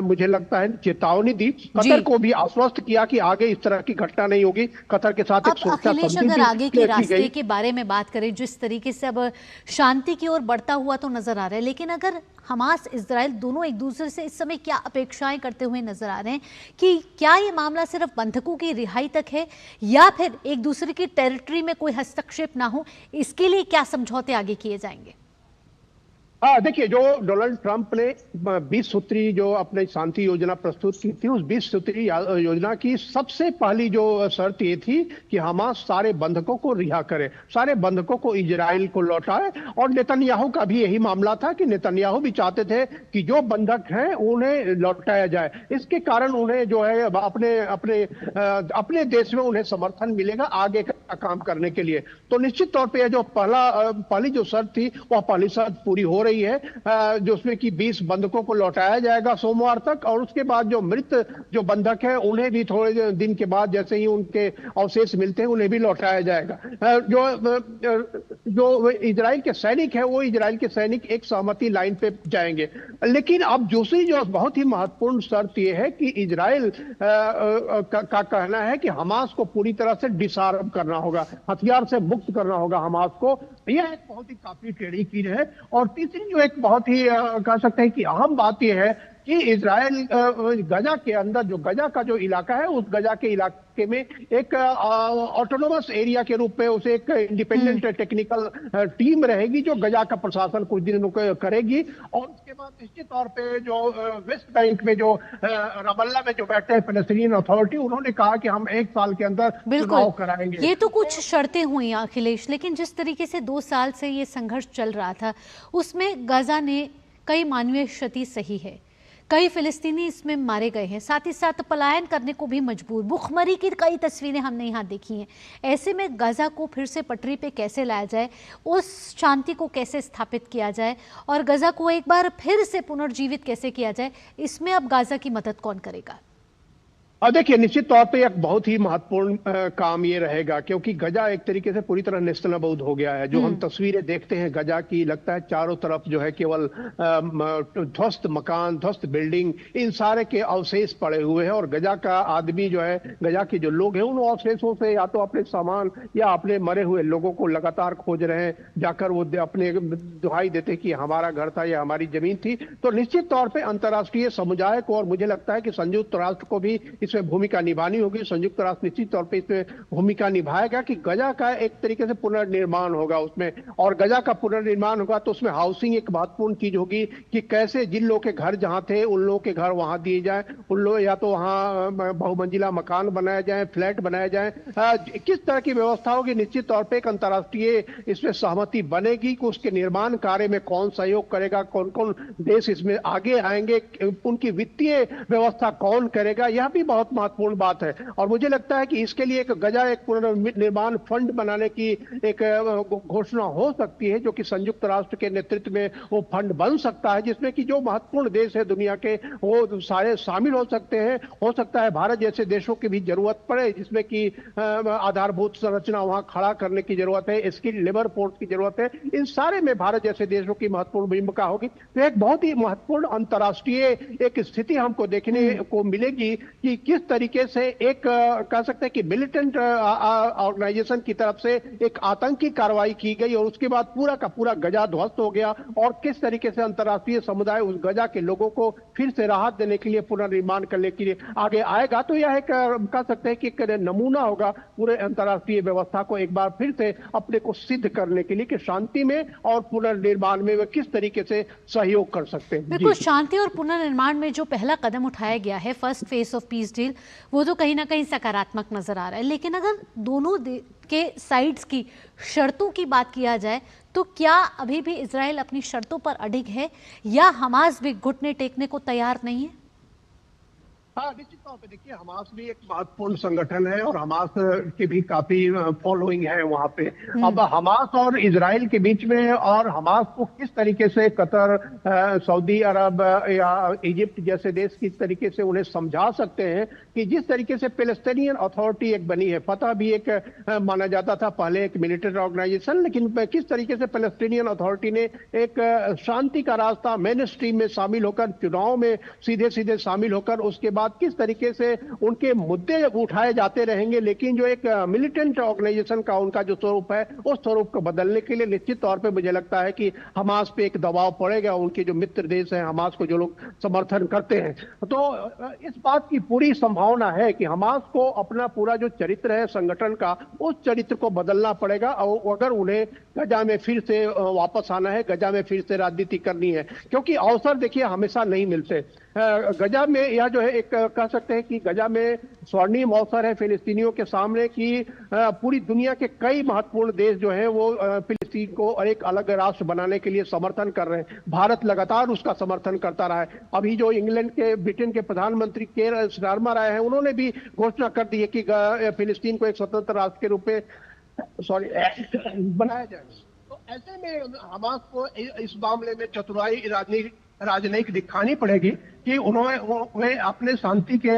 मुझे लगता है चेतावनी दी, कतर को भी आश्वस्त किया कि आगे इस तरह की घटना नहीं होगी। कतर के साथ एक सुरक्षा संधि अगर आगे के रास्ते के बारे में बात करें, जिस तरीके से अब शांति की ओर बढ़ता हुआ तो नजर आ रहा है, लेकिन अगर हमास इजराइल दोनों एक दूसरे से इस समय क्या अपेक्षाएं करते हुए नजर आ रहे हैं कि क्या ये मामला सिर्फ बंधकों की रिहाई तक है या फिर एक दूसरे की टेरिटरी में कोई हस्तक्षेप ना हो, इसके लिए क्या समझौते आगे किए जाएंगे? देखिए, जो डोनाल्ड ट्रंप ने 20 सूत्री जो अपनी शांति योजना प्रस्तुत की थी, उस 20 सूत्री योजना की सबसे पहली जो शर्त ये थी कि हमास सारे बंधकों को रिहा करे, सारे बंधकों को इजराइल को लौटाए। और नेतन्याहू का भी यही मामला था कि नेतन्याहू भी चाहते थे कि जो बंधक हैं उन्हें लौटाया जाए। इसके कारण उन्हें जो है अपने देश में उन्हें समर्थन मिलेगा आगे का काम करने के लिए। तो निश्चित तौर पर जो पहली जो शर्त थी वह पहली शर्त पूरी हो रही है, जो उसमें कि 20 बंधकों को लौटाया जाएगा सोमवार तक। और उसके बाद जो मृत जो बंधक है उन्हें भी थोड़े दिन के बाद जैसे ही उनके अवशेष मिलते हैं उन्हें भी लौटाया जाएगा। जो इजराइल के सैनिक है वो इजराइल के सैनिक एक सहमति लाइन पे जाएंगे। लेकिन अब दूसरी जो बहुत ही महत्वपूर्ण शर्त ये है कि इजराइल का कहना है कि हमास को पूरी तरह से डिसआर्म करना होगा, हथियार से मुक्त करना होगा हमास को। यह एक बहुत ही काफी टेढ़ी चीज है। और तीसरी जो एक बहुत ही कह सकते हैं कि अहम बात यह है कि इजराइल गजा के अंदर जो गजा का जो इलाका है, उस गजा के इलाके में एक ऑटोनोमस एरिया के रूप में उसे एक इंडिपेंडेंट टेक्निकल टीम रहेगी जो गजा का प्रशासन कुछ दिनों करेगी। और उसके बाद निश्चित तौर पे जो वेस्ट बैंक में जो रमल्ला में जो बैठे हैं पैलेस्टीनियन अथॉरिटी, उन्होंने कहा कि हम 1 साल के अंदर चुनाव कराएंगे। ये तो कुछ शर्तें हुई अखिलेश, लेकिन जिस तरीके से 2 साल से ये संघर्ष चल रहा था उसमें गजा ने कई मानवीय क्षति सही है, कई फिलिस्तीनी इसमें मारे गए हैं, साथ ही साथ पलायन करने को भी मजबूर, भूखमरी की कई तस्वीरें हमने यहाँ देखी हैं। ऐसे में गजा को फिर से पटरी पे कैसे लाया जाए, उस शांति को कैसे स्थापित किया जाए और गजा को एक बार फिर से पुनर्जीवित कैसे किया जाए, इसमें अब गजा की मदद कौन करेगा? और देखिए निश्चित तौर पे एक बहुत ही महत्वपूर्ण काम ये रहेगा, क्योंकि गजा एक तरीके से पूरी तरह नेस्तनाबूद हो गया है। जो हम तस्वीरें देखते हैं गजा की, लगता है चारों तरफ जो है केवल ध्वस्त मकान, ध्वस्त बिल्डिंग, इन सारे के अवशेष पड़े हुए हैं। और गजा का आदमी जो है, गजा के जो लोग हैं, उन अवशेषों से या तो अपने सामान या अपने मरे हुए लोगों को लगातार खोज रहे हैं। जाकर वो अपने दुहाई देते कि हमारा घर था या हमारी जमीन थी। तो निश्चित तौर पर अंतर्राष्ट्रीय समुदाय को, और मुझे लगता है कि संयुक्त राष्ट्र को भी इसमें भूमिका निभानी होगी। संयुक्त राष्ट्र निश्चित तौर पे इसमें भूमिका निभाएगा कि गजा का एक तरीके से पुनर्निर्माण होगा उसमें, और गजा का पुनर्निर्माण होगा तो उसमें हाउसिंग एक महत्वपूर्ण चीज होगी कि कैसे जिन लोगों के घर जहां थे उन लोगों के घर वहां दिए जाए, उन लोग या तो वहां बहुमंजिला मकान बनाया जाए, फ्लैट बनाया जाए, किस तरह की व्यवस्था होगी। निश्चित तौर पर एक अंतर्राष्ट्रीय इसमें सहमति बनेगी कि उसके निर्माण कार्य में कौन सहयोग करेगा, कौन कौन देश इसमें आगे आएंगे, उनकी वित्तीय व्यवस्था कौन करेगा, यह भी बहुत महत्वपूर्ण बात है। और मुझे लगता है कि इसके लिए एक गजा एक पुनर्निर्माण फंड बनाने की एक घोषणा हो सकती है, जो कि संयुक्त राष्ट्र के नेतृत्व में वो फंड बन सकता है, जिसमें कि जो महत्वपूर्ण देश है दुनिया के वो सारे शामिल हो सकते हैं। हो सकता है भारत जैसे देशों की भी जरूरत पड़े, जिसमें कि आधारभूत संरचना वहां खड़ा करने की जरूरत है, स्किल लेबर फोर्स की जरूरत है। इन सारे में भारत जैसे देशों की महत्वपूर्ण भूमिका होगी। तो एक बहुत ही महत्वपूर्ण अंतर्राष्ट्रीय एक स्थिति हमको देखने को मिलेगी कि किस तरीके से एक कह सकते हैं कि मिलिटेंट ऑर्गेनाइजेशन की तरफ से एक आतंकी कार्रवाई की गई और उसके बाद पूरा का पूरा गजा ध्वस्त हो गया, और किस तरीके से अंतर्राष्ट्रीय समुदाय उस गजा के लोगों को फिर से राहत देने के लिए, पुनर्निर्माण करने के लिए आगे आएगा। तो यह एक कह सकते हैं कि एक नमूना होगा पूरे अंतर्राष्ट्रीय व्यवस्था को एक बार फिर से अपने को सिद्ध करने के लिए कि शांति में और पुनर्निर्माण में वे किस तरीके से सहयोग कर सकते हैं। बिल्कुल, शांति और पुनर्निर्माण में जो पहला कदम उठाया गया है, first phase of peace deal, वो तो कहीं ना कहीं सकारात्मक नजर आ रहा है। लेकिन अगर दोनों के साइड्स की शर्तों की बात किया जाए तो क्या अभी भी इजराइल अपनी शर्तों पर अडिग है या हमास भी घुटने टेकने को तैयार नहीं है? हाँ, निश्चित तौर पे देखिए हमास भी एक महत्वपूर्ण संगठन है और हमास की भी काफी फॉलोइंग है वहाँ पे। अब हमास और इजराइल के बीच में, और हमास को किस तरीके से कतर, सऊदी अरब या इजिप्ट जैसे देश किस तरीके से उन्हें समझा सकते हैं कि जिस तरीके से पैलेस्टीनियन अथॉरिटी एक बनी है, फतह भी एक माना जाता था पहले एक मिलिट्री ऑर्गेनाइजेशन, लेकिन किस तरीके से पैलेस्टीनियन अथॉरिटी ने एक शांति का रास्ता मेन स्ट्रीम में शामिल होकर, चुनाव में सीधे सीधे शामिल होकर, उसके बाद किस तरीके से उनके मुद्दे उठाए जाते रहेंगे, लेकिन जो एक मिलिटेंट ऑर्गेनाइजेशन का उनका जो स्वरूप है उस स्वरूप को बदलने के लिए निश्चित तौर पे मुझे लगता है कि हमास पे एक दबाव पड़ेगा। उनके जो मित्र देश हैं हमास को, जो लोग समर्थन करते हैं, तो इस बात की पूरी संभावना है कि हमास को अपना पूरा जो चरित्र है संगठन का, उस चरित्र को बदलना पड़ेगा। और अगर उन्हें गजा में फिर से वापस आना है, गजा में फिर से राजनीति करनी है, क्योंकि अवसर देखिए हमेशा नहीं मिलते। गजा में यह जो है एक कह सकते हैं कि गजा में स्वर्णिम अवसर है फिलिस्तीनियों के सामने कि पूरी दुनिया के कई महत्वपूर्ण देश जो हैं वो फिलिस्तीन को एक अलग राष्ट्र बनाने के लिए समर्थन कर रहे हैं। भारत लगातार उसका समर्थन करता रहा है। अभी जो इंग्लैंड के, ब्रिटेन के प्रधानमंत्री केयर स्टारमर आए हैं, उन्होंने भी घोषणा कर दी है कि फिलिस्तीन को एक स्वतंत्र राष्ट्र के रूप में बनाया जाए। तो ऐसे में हमास को इस मामले में चतुराई राजनयिक दिखानी पड़ेगी कि उन्होंने अपने शांति के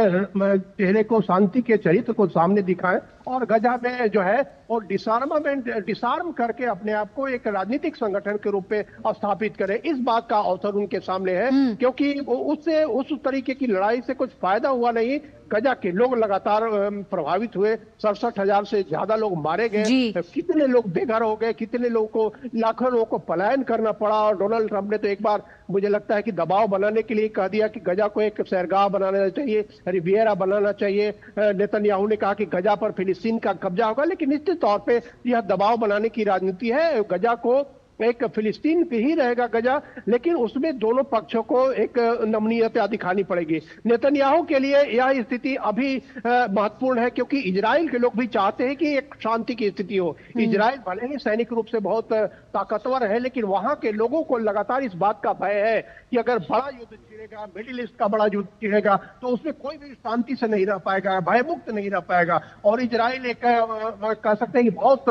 चेहरे को, शांति के चरित्र को सामने दिखाएं और गजा में जो है और डिसार्म करके अपने आप को एक राजनीतिक संगठन के रूप में स्थापित करें। इस बात का अवसर उनके सामने है, क्योंकि उससे उस तरीके की लड़ाई से कुछ फायदा हुआ नहीं। गजा के लोग लगातार प्रभावित हुए, 67,000 से ज्यादा लोग मारे गए, कितने लोग बेघर हो गए, कितने लोगों को, लाखों लोगों को पलायन करना पड़ा। और डोनाल्ड ट्रंप ने तो एक बार मुझे लगता है कि दबाव बनाने के लिए कह दिया कि गजा को एक सैरगाह बनाना चाहिए, रिवियरा बनाना चाहिए। नेतन्याहू ने कहा कि गजा पर फिलिस्तीन का कब्जा होगा, लेकिन निश्चित तौर पे यह दबाव बनाने की राजनीति है। गजा को एक फिलिस्तीन पे ही रहेगा गजा, लेकिन उसमें दोनों पक्षों को एक नमनीयता दिखानी पड़ेगी। नेतन्याहू के लिए यह स्थिति अभी महत्वपूर्ण है, क्योंकि इजराइल के लोग भी चाहते हैं कि एक शांति की स्थिति हो। इजराइल भले ही सैनिक रूप से बहुत ताकतवर है, लेकिन वहां के लोगों को लगातार इस बात का भय है कि अगर बड़ा युद्ध छिड़ेगा, मिडिल ईस्ट का बड़ा युद्ध छिड़ेगा, तो उसमें कोई भी शांति से नहीं रह पाएगा, भयमुक्त नहीं रह पाएगा। और इजराइल एक कह सकते हैं कि बहुत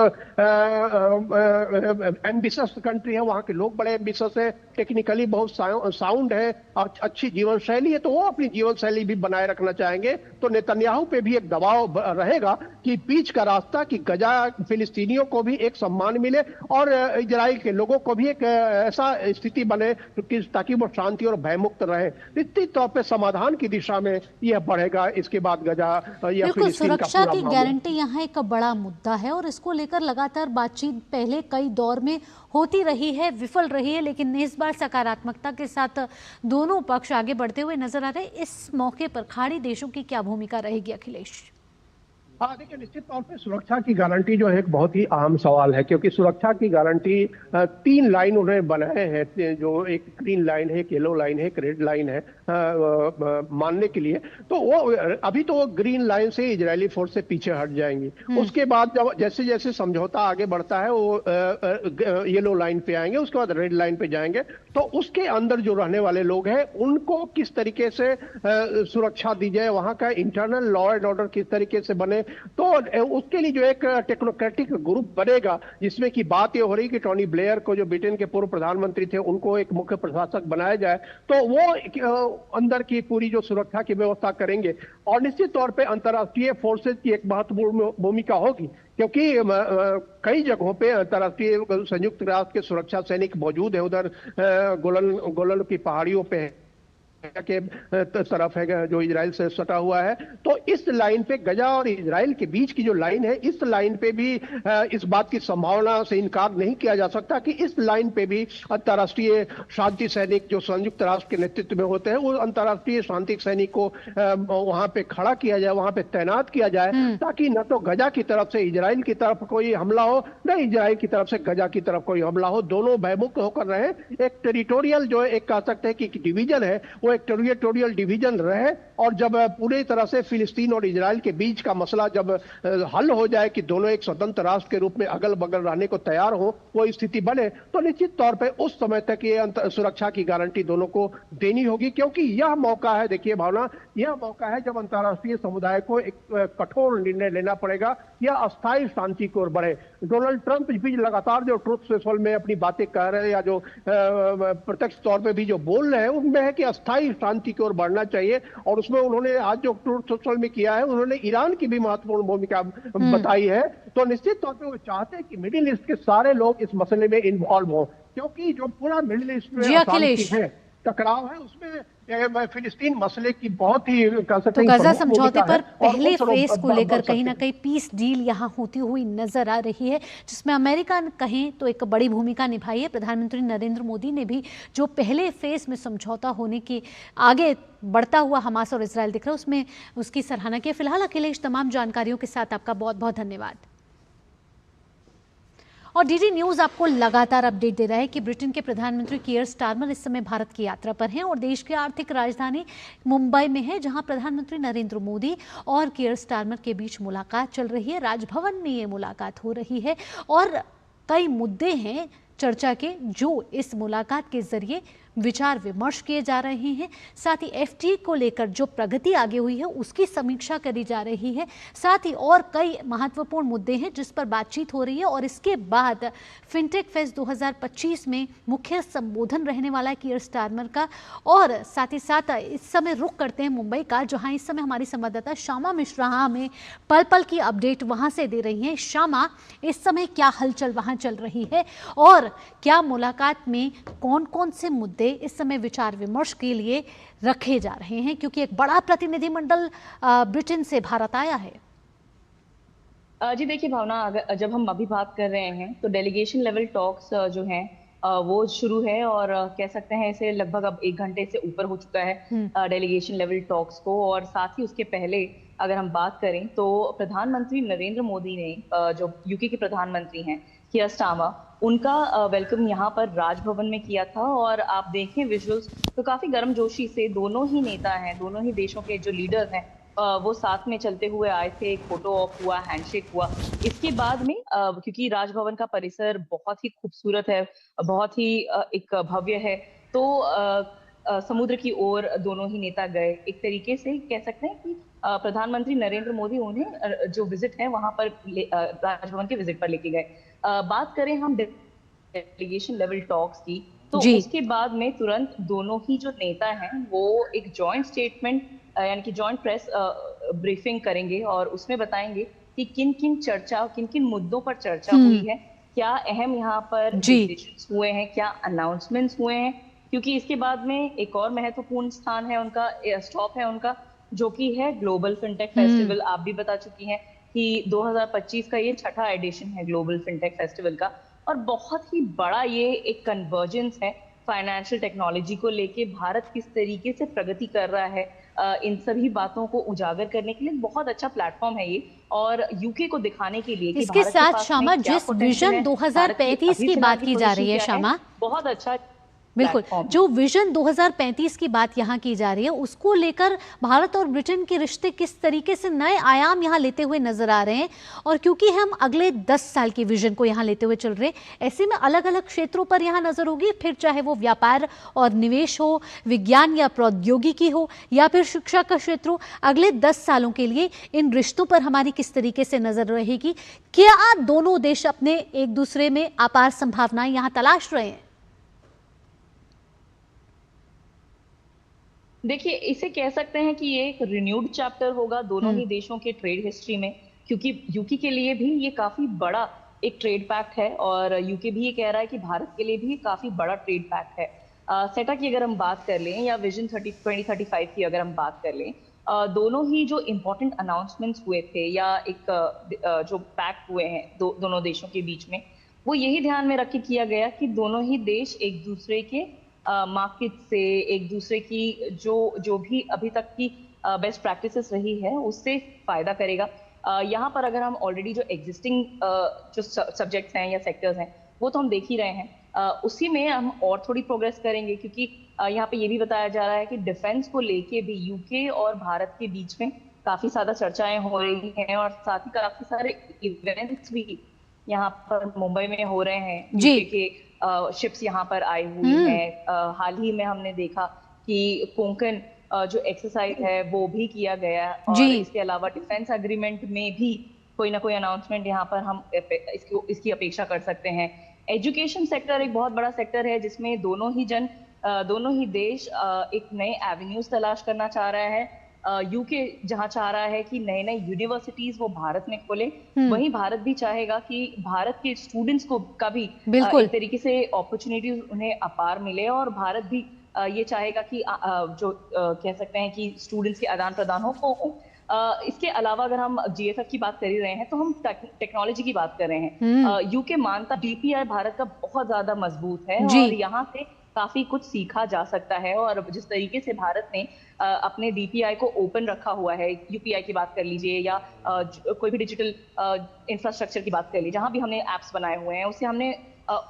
एम्बिशियस एडवांस कंट्री है, वहाँ के लोग बड़े एम्बिशियस है, टेक्निकली बहुत साउंड है, अच्छी जीवन शैली है, तो वो अपनी जीवन शैली भी बनाए रखना चाहेंगे। तो नेतन्याहू पे भी एक दबाव रहेगा कि बीच का रास्ता, कि गजा फिलिस्तीनियों को भी एक सम्मान मिले और इजराइल के लोगों को भी एक ऐसा स्थिति बने ताकि वो शांति और भयमुक्त रहे। निश्चित तौर पर समाधान की दिशा में यह बढ़ेगा इसके बाद गजा या फिलिस्तीन का सुरक्षा की गारंटी यहाँ एक बड़ा मुद्दा है और इसको लेकर लगातार बातचीत पहले कई दौर में होती रही है, विफल रही है, लेकिन इस बार सकारात्मकता के साथ दोनों पक्ष आगे बढ़ते हुए नजर आ रहे हैं। इस मौके पर खाड़ी देशों की क्या भूमिका रहेगी अखिलेश? हाँ देखिए, निश्चित तौर पे सुरक्षा की गारंटी जो है एक बहुत ही अहम सवाल है, क्योंकि सुरक्षा की गारंटी 3 लाइन उन्हें बनाए हैं, जो एक ग्रीन लाइन है, एक येलो लाइन है, एक रेड लाइन है मानने के लिए। तो वो अभी तो वो ग्रीन लाइन से इजरायली फोर्स से पीछे हट जाएंगी। उसके बाद जब जैसे जैसे समझौता आगे बढ़ता है वो येलो लाइन पे आएंगे, उसके बाद रेड लाइन पे जाएंगे। तो उसके अंदर जो रहने वाले लोग हैं उनको किस तरीके से सुरक्षा दी जाए, वहां का इंटरनल लॉ एंड ऑर्डर किस तरीके से बने, तो उसके लिए जो एक टेक्नोक्रेटिक ग्रुप बनेगा, जिसमें की बात ये हो रही कि टोनी ब्लेयर को, जो ब्रिटेन के पूर्व प्रधानमंत्री थे, उनको एक मुख्य प्रशासक बनाया जाए, तो वो अंदर की पूरी जो सुरक्षा की व्यवस्था करेंगे। और निश्चित तौर पे अंतर्राष्ट्रीय फोर्सेज की एक महत्वपूर्ण भूमिका होगी, क्योंकि कई जगहों पे अंतर्राष्ट्रीय संयुक्त राष्ट्र के सुरक्षा सैनिक मौजूद है। उधर गोलन की पहाड़ियों पे के तरफ है जो इजराइल से सटा हुआ है। तो इस लाइन पे, गजा और इजराइल के बीच की जो लाइन है, इस लाइन पे भी इस बात की संभावना से इनकार नहीं किया जा सकता कि इस लाइन पे भी अंतर्राष्ट्रीय शांति सैनिक जो संयुक्त राष्ट्र के नेतृत्व में होते हैं, वो अंतर्राष्ट्रीय शांति सैनिक को वहां पे खड़ा किया जाए, वहां पे तैनात किया जाए, ताकि न तो गजा की तरफ से इजराइल की तरफ कोई हमला हो, न इजराइल की तरफ से गजा की तरफ कोई हमला हो, दोनों भयमुक्त होकर रहे। एक टेरिटोरियल जो एक कह सकते हैं कि डिवीजन है, वो एक टेरिटोरियल डिवीजन रहे, और जब पूरी तरह से फिलिस्तीन और इजराइल के बीच का मसला जब हल हो जाए कि दोनों एक स्वतंत्र राष्ट्र के रूप में अगल बगल रहने को तैयार हो, वो स्थिति बने, तो निश्चित तौर पे उस समय तक ये सुरक्षा की गारंटी दोनों को देनी होगी। क्योंकि यह मौका है, देखिए भावना, यह मौका है जब अंतर्राष्ट्रीय समुदाय को एक कठोर निर्णय लेना पड़ेगा या अस्थायी शांति की ओर बढ़े। डोनाल्ड ट्रंप भी लगातार जो ट्रुथ सोशल में अपनी बातें कह रहे हैं या जो प्रत्यक्ष तौर पे भी जो बोल रहे हैं, उनमें है कि अस्थायी शांति की ओर बढ़ना चाहिए। और उसमें उन्होंने आज जो ट्रुथ सोशल में किया है, उन्होंने ईरान की भी महत्वपूर्ण भूमिका बताई है। तो निश्चित तौर पे वो चाहते हैं कि मिडिल ईस्ट के सारे लोग इस मसले में इन्वॉल्व हो, क्योंकि जो पूरा मिडिल ईस्ट में है टकराव है, उसमें फिलिस्तीन मसले की बहुत ही तो गजा समझौते पर पहले फेज को लेकर कहीं ना कहीं पीस डील यहाँ होती हुई नजर आ रही है, जिसमें अमेरिका कहें तो एक बड़ी भूमिका निभाई है। प्रधानमंत्री नरेंद्र मोदी ने भी जो पहले फेज में समझौता होने की आगे बढ़ता हुआ हमास और इजराइल दिख रहा है, उसमें उसकी सराहना की। फिलहाल अखिलेश, तमाम जानकारियों के साथ आपका बहुत बहुत धन्यवाद। और डीडी न्यूज़ आपको लगातार अपडेट दे रहा है कि ब्रिटेन के प्रधानमंत्री कीयर स्टारमर इस समय भारत की यात्रा पर हैं और देश की आर्थिक राजधानी मुंबई में है, जहां प्रधानमंत्री नरेंद्र मोदी और कीयर स्टारमर के बीच मुलाकात चल रही है। राजभवन में ये मुलाकात हो रही है और कई मुद्दे हैं चर्चा के, जो इस मुलाकात के जरिए विचार विमर्श किए जा रहे हैं। साथ ही एफटीए को लेकर जो प्रगति आगे हुई है उसकी समीक्षा करी जा रही है। साथ ही और कई महत्वपूर्ण मुद्दे हैं जिस पर बातचीत हो रही है। और इसके बाद फिनटेक फेस्ट 2025 में मुख्य संबोधन रहने वाला है कीयर स्टारमर का। और साथ ही साथ इस समय रुख करते हैं मुंबई का, जहां इस समय हमारी संवाददाता श्यामा मिश्रा हमें पल पल की अपडेट वहां से दे रही हैं। श्यामा, इस समय क्या हलचल वहां चल रही है और क्या मुलाकात में कौन कौन से मुद्दे इस समय विचार विमर्श के लिए रखे जा रहे हैं, क्योंकि एक बड़ा प्रतिनिधिमंडल ब्रिटेन से भारत आया है? जी देखिए भावना, जब हम अभी बात कर रहे हैं तो डेलीगेशन लेवल टॉक्स जो हैं वो शुरू है और कह सकते हैं इसे लगभग अब 1 घंटे से ऊपर हो चुका है डेलीगेशन लेवल टॉक्स को। और साथ ही उसके पहले अगर हम बात करें तो प्रधानमंत्री नरेंद्र मोदी ने जो यूके के प्रधानमंत्री हैं कीयर स्टारमर, उनका वेलकम यहाँ पर राजभवन में किया था। और आप देखें विजुअल्स तो काफी गर्मजोशी से दोनों ही नेता हैं, दोनों ही देशों के जो लीडर्स हैं वो साथ में चलते हुए आए थे। एक फोटो ऑफ हुआ, हैंडशेक हुआ। इसके बाद में क्योंकि राजभवन का परिसर बहुत ही खूबसूरत है, बहुत ही एक भव्य है, तो समुद्र की ओर दोनों ही नेता गए। एक तरीके से कह सकते हैं कि प्रधानमंत्री नरेंद्र मोदी उन्हें जो विजिट है वहां पर राजभवन के विजिट पर लेके गए। बात करें हम डेलीगेशन लेवल टॉक्स की, तो जी। उसके बाद में तुरंत दोनों ही जो नेता हैं वो एक जॉइंट स्टेटमेंट यानी कि जॉइंट प्रेस ब्रीफिंग करेंगे और उसमें बताएंगे कि किन किन मुद्दों पर चर्चा हुई है, क्या अहम यहाँ पर डिसीजंस हुए हैं, क्या अनाउंसमेंट्स हुए हैं, क्योंकि इसके बाद में एक और महत्वपूर्ण स्थान है उनका, स्टॉप है उनका, जो कि है ग्लोबल फिनटेक फेस्टिवल। आप भी बता चुकी हैं कि 2025 का ये 6ठा एडिशन है ग्लोबल फिनटेक फेस्टिवल का, और बहुत ही बड़ा ये एक कन्वर्जेंस है फाइनेंशियल टेक्नोलॉजी को लेके। भारत किस तरीके से प्रगति कर रहा है, इन सभी बातों को उजागर करने के लिए बहुत अच्छा प्लेटफॉर्म है ये, और यूके को दिखाने के लिए कि इसके भारत के साथ पास श्यामा में क्या जिस पोटेंशियल विजन है, 2035 की बात की जा रही है श्यामा, बहुत अच्छा बिल्कुल, जो विजन 2035 की बात यहाँ की जा रही है उसको लेकर भारत और ब्रिटेन के रिश्ते किस तरीके से नए आयाम यहाँ लेते हुए नजर आ रहे हैं। और क्योंकि हम अगले 10 साल की विजन को यहाँ लेते हुए चल रहे हैं, ऐसे में अलग अलग क्षेत्रों पर यहाँ नजर होगी, फिर चाहे वो व्यापार और निवेश हो, विज्ञान या प्रौद्योगिकी हो, या फिर शिक्षा का क्षेत्र हो, अगले 10 सालों के लिए इन रिश्तों पर हमारी किस तरीके से नजर रहेगी। क्या दोनों देश अपने एक दूसरे में अपार संभावनाएं यहाँ तलाश रहे हैं? देखिए, इसे कह सकते हैं कि ये एक रिन्यूड चैप्टर होगा दोनों ही देशों के ट्रेड हिस्ट्री में, क्योंकि यूके के लिए भी ये काफी बड़ा एक ट्रेड पैक्ट है और यूके भी ये कह रहा है कि भारत के लिए भी काफी बड़ा ट्रेड पैक्ट है। सेटा की अगर हम बात कर लें या विजन 2035 की अगर हम बात कर लें, दोनों ही जो इम्पोर्टेंट अनाउंसमेंट्स हुए थे या एक जो पैक्ट हुए हैं दोनों देशों के बीच में, वो यही ध्यान में रख के किया गया कि दोनों ही देश एक दूसरे के मार्केट से, एक दूसरे की जो भी अभी तक की बेस्ट प्रैक्टिसेस रही है उससे फायदा करेगा। यहाँ पर अगर हम ऑलरेडी जो एग्जिस्टिंग जो सब्जेक्ट्स हैं या सेक्टर्स हैं वो तो हम देख ही रहे हैं, उसी में हम और थोड़ी प्रोग्रेस करेंगे, क्योंकि यहाँ पे ये भी बताया जा रहा है कि डिफेंस को लेके भी यूके और भारत के बीच में काफी ज्यादा चर्चाएं हो रही हैं और साथ ही काफी सारे इवेंट्स भी यहाँ पर मुंबई में हो रहे हैं। यूके के शिप्स यहाँ पर आई हुई हैं। हाल ही में हमने देखा कि कोंकण जो एक्सरसाइज है वो भी किया गया, और इसके अलावा डिफेंस एग्रीमेंट में भी कोई ना कोई अनाउंसमेंट यहाँ पर हम इसकी अपेक्षा कर सकते हैं। एजुकेशन सेक्टर एक बहुत बड़ा सेक्टर है जिसमें दोनों ही देश एक नए एवेन्यूज तलाश करना चाह रहा है। यूके जहां चाह रहा है कि नए नए यूनिवर्सिटीज वो भारत में खोले, वहीं भारत भी चाहेगा कि भारत के स्टूडेंट्स को का भी एक तरीके से अपॉर्चुनिटीज उन्हें अपार मिले, और भारत भी ये चाहेगा कि जो कह सकते हैं कि स्टूडेंट्स के आदान प्रदान हो। इसके अलावा अगर हम GFF की बात कर ही रहे हैं तो हम टेक्नोलॉजी की बात कर रहे हैं। यूके मानता DPI भारत का बहुत ज्यादा मजबूत है और यहाँ से काफी कुछ सीखा जा सकता है, और जिस तरीके से भारत ने अपने DPI को ओपन रखा हुआ है, UPI की बात कर लीजिए या कोई भी डिजिटल इंफ्रास्ट्रक्चर की बात कर लीजिए, जहां भी हमने एप्स बनाए हुए हैं उसे हमने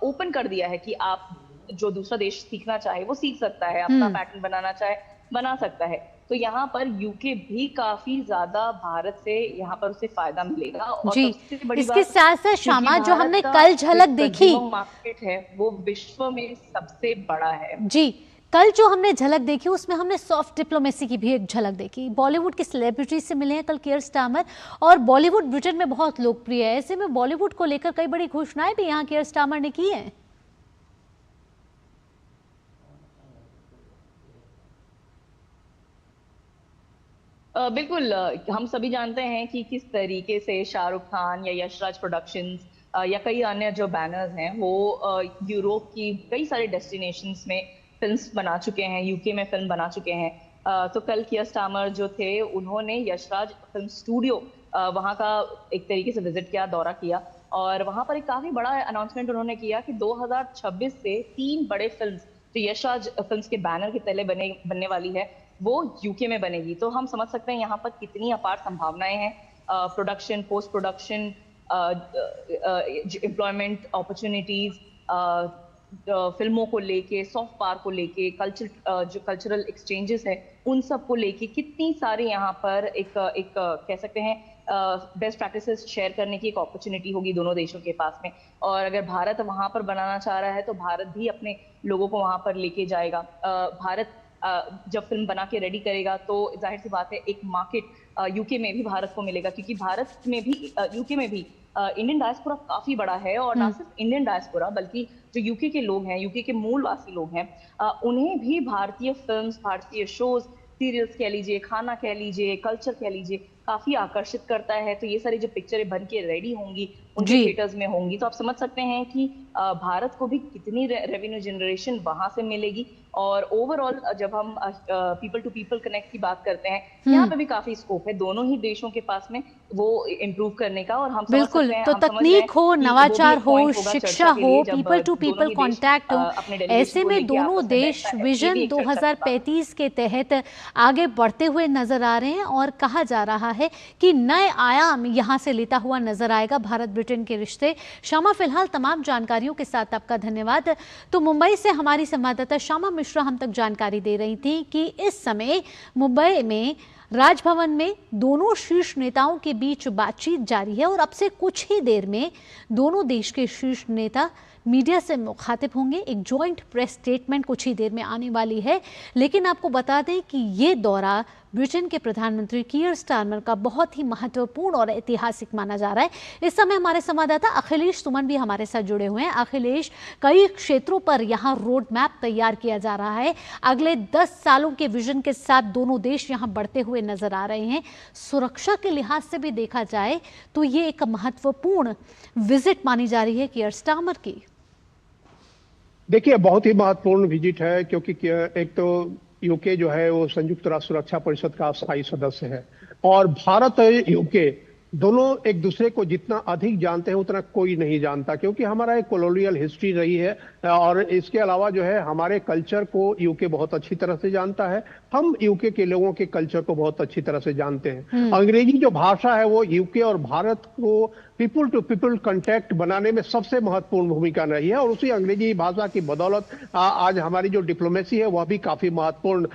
ओपन कर दिया है कि आप जो दूसरा देश सीखना चाहे वो सीख सकता है, अपना पैटर्न बनाना चाहे बना सकता है। तो यहाँ पर यूके भी काफी ज्यादा भारत से यहाँ पर उसे फायदा मिलेगा। और जी, इसके साथ साथ श्यामा जो हमने कल झलक देखी, मार्केट है वो विश्व में सबसे बड़ा है। जी, कल जो हमने झलक देखी उसमें हमने सॉफ्ट डिप्लोमेसी की भी एक झलक देखी। बॉलीवुड के सेलिब्रिटी से मिले हैं कल कियर स्टारमर, और बॉलीवुड ब्रिटेन में बहुत लोकप्रिय है, ऐसे में बॉलीवुड को लेकर कई बड़ी घोषणाएं भी यहाँ कियर स्टारमर ने की हैं। बिल्कुल, हम सभी जानते हैं कि किस तरीके से शाहरुख खान या यशराज प्रोडक्शंस या कई अन्य जो बैनर्स हैं वो यूरोप की कई सारे डेस्टिनेशंस में फिल्म्स बना चुके हैं, यूके में फिल्म बना चुके हैं। तो कल कियर स्टारमर जो थे उन्होंने यशराज फिल्म स्टूडियो वहाँ का एक तरीके से विजिट किया, दौरा किया, और वहाँ पर एक काफी बड़ा अनाउंसमेंट उन्होंने किया कि 2026 से 3 बड़े फिल्म्स जो यशराज फिल्म्स के बैनर के तले बनने वाली है वो यूके में बनेगी। तो हम समझ सकते हैं यहाँ पर कितनी अपार संभावनाएं हैं। Production, post production, employment opportunities, फिल्मों को लेके, सॉफ्ट पावर को लेके, जो कल्चरल एक्सचेंजेस है उन सब को लेके कितनी सारी यहाँ पर एक कह सकते हैं बेस्ट प्रैक्टिसेस शेयर करने की एक अपॉर्चुनिटी होगी दोनों देशों के पास में। और अगर भारत वहां पर बनाना चाह रहा है तो भारत भी अपने लोगों को वहां पर लेके जाएगा। भारत जब फिल्म बना के रेडी करेगा तो जाहिर सी बात है एक मार्केट यूके में भी भारत को मिलेगा, क्योंकि भारत में भी यूके में भी इंडियन डायस्पोरा काफी बड़ा है, और ना सिर्फ इंडियन डायस्पोरा बल्कि जो यूके के लोग हैं, यूके के मूलवासी लोग हैं, उन्हें भी भारतीय फिल्म्स, भारतीय शोज, सीरियल्स कह लीजिए, खाना कह लीजिए, कल्चर कह लीजिए, काफी आकर्षित करता है। तो ये सारी जो पिक्चरें बन के रेडी होंगी, उनके थिएटर्स में होंगी, तो आप समझ सकते हैं कि भारत को भी कितनी रेवेन्यू जनरेशन वहां से मिलेगी। और ओवरऑल जब हम पीपल टू पीपल कनेक्ट की बात करते हैं, यहाँ पे भी काफी स्कोप है दोनों ही देशों के पास में वो इम्प्रूव करने का। और हम बिल्कुल, तो तकनीक हो, नवाचार हो, शिक्षा हो, पीपल टू पीपल कांटेक्ट हो, ऐसे में दोनों देश विजन 2035 के तहत आगे बढ़ते हुए नजर आ रहे हैं। और कहा जा रहा है कि नए आयाम यहां से लेता हुआ नजर आएगा भारत ब्रिटेन के रिश्ते। श्यामा, फिलहाल तमाम जानकारियों के साथ आपका धन्यवाद। तो मुंबई से हमारी संवाददाता श्यामा मिश्रा हम तक जानकारी दे रही थी कि इस समय मुंबई में राजभवन में दोनों शीर्ष नेताओं के बीच बातचीत जारी है, और अब से कुछ ही देर में दोनों देश के शीर्ष नेता मीडिया से मुखातिब होंगे। एक जॉइंट प्रेस स्टेटमेंट कुछ ही देर में आने वाली है। लेकिन आपको बता दें कि ये दौरा ब्रिटेन के प्रधानमंत्री कीयर स्टारमर का बहुत ही महत्वपूर्ण और ऐतिहासिक माना जा रहा है। इस समय हमारे संवाददाता अखिलेश सुमन भी हमारे साथ जुड़े हुए हैं। अखिलेश, कई क्षेत्रों पर यहाँ रोड मैप तैयार किया जा रहा है। अगले 10 सालों के विजन के साथ दोनों देश यहाँ बढ़ते हुए नजर आ रहे हैं। सुरक्षा के लिहाज से भी देखा जाए तो ये एक महत्वपूर्ण विजिट मानी जा रही है कीयर स्टारमर की। देखिए, बहुत ही महत्वपूर्ण विजिट है, क्योंकि एक तो यूके जो है वो संयुक्त राष्ट्र सुरक्षा परिषद का स्थायी सदस्य है, और भारत और यूके दोनों एक दूसरे को जितना अधिक जानते हैं उतना कोई नहीं जानता, क्योंकि हमारा एक कॉलोनियल हिस्ट्री रही है। और इसके अलावा जो है हमारे कल्चर को यूके बहुत अच्छी तरह से जानता है, हम यूके के लोगों के कल्चर को बहुत अच्छी तरह से जानते हैं। अंग्रेजी जो भाषा है वो यूके और भारत को पीपल टू पीपल कांटेक्ट बनाने में सबसे महत्वपूर्ण भूमिका रही है, और उसी अंग्रेजी भाषा की बदौलत आज हमारी जो डिप्लोमेसी है वह भी काफी महत्वपूर्ण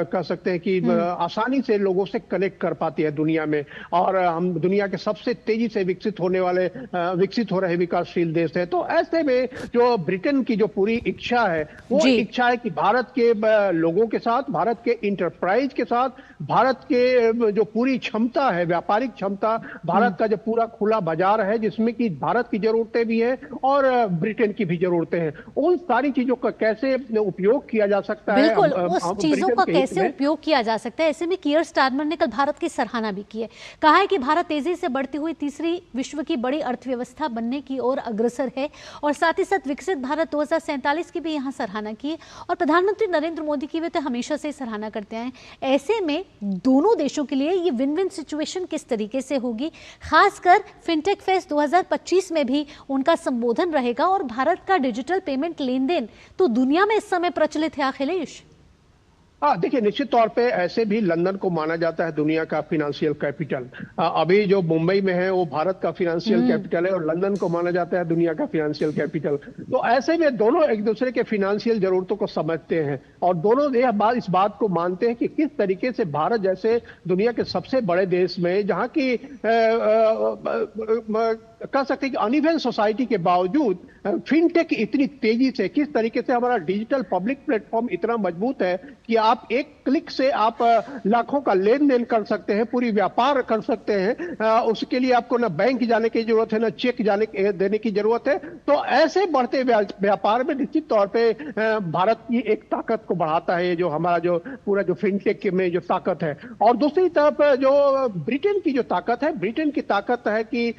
कह सकते हैं कि आसानी से लोगों से कनेक्ट कर पाती है दुनिया में। और हम दुनिया के सबसे तेजी से विकसित हो रहे विकासशील देश है। तो ऐसे में जो ब्रिटेन की जो पूरी इच्छा है वो इच्छा है कि भारत के लोगों के साथ, भारत के इंटरप्राइज के साथ, भारत के जो पूरी क्षमता है, व्यापारिक क्षमता, भारत का जो पूरा खुला बाजार है जिसमें कि भारत की जरूरतें भी हैं और ब्रिटेन की भी जरूरतें हैं, उन सारी चीजों का कैसे उपयोग किया जा सकता है। बिल्कुल, उस चीजों का कैसे उपयोग किया जा सकता है। ऐसे में कीयर स्टारमर ने कल भारत की सराहना भी की है। कहा है कि भारत तेजी से बढ़ती हुई तीसरी विश्व की बड़ी अर्थव्यवस्था बनने की ओर अग्रसर है, और साथ ही साथ विकसित भारत 2047 की भी यहाँ सराहना की। और प्रधानमंत्री नरेंद्र मोदी की भी तो हमेशा से सराहना करते हैं। ऐसे में दोनों देशों के लिए ये विन विन सिचुएशन किस तरीके से होगी, खासकर फिनटेक फेस्ट 2025 में भी उनका संबोधन रहेगा। और भारत का डिजिटल पेमेंट लेन देन तो दुनिया में इस समय प्रचलित है। अखिलेश, हाँ, देखिए, निश्चित तौर पे ऐसे भी लंदन को माना जाता है दुनिया का फिनेंशियल कैपिटल। अभी जो मुंबई में है वो भारत का फिनेंशियल कैपिटल है, और लंदन को माना जाता है दुनिया का फिनेंशियल कैपिटल। तो ऐसे में दोनों एक दूसरे के फिनेंशियल जरूरतों को समझते हैं, और दोनों इस बात को मानते हैं कि किस तरीके से भारत जैसे दुनिया के सबसे बड़े देश में, जहाँ की कह सकते हैं कि अनइवन सोसाइटी के बावजूद फिनटेक इतनी तेजी से, किस तरीके से हमारा डिजिटल पब्लिक प्लेटफॉर्म इतना मजबूत है कि आप एक क्लिक से आप लाखों का लेन देन कर सकते हैं, पूरी व्यापार कर सकते हैं। उसके लिए आपको ना बैंक जाने की जरूरत है, ना चेक देने की जरूरत है। तो ऐसे बढ़ते व्यापार में निश्चित तौर पे भारत की एक ताकत को बढ़ाता है, जो हमारा जो पूरा जो फिनटेक में जो ताकत है। और दूसरी तरफ जो ब्रिटेन की जो ताकत है, ब्रिटेन की ताकत है कि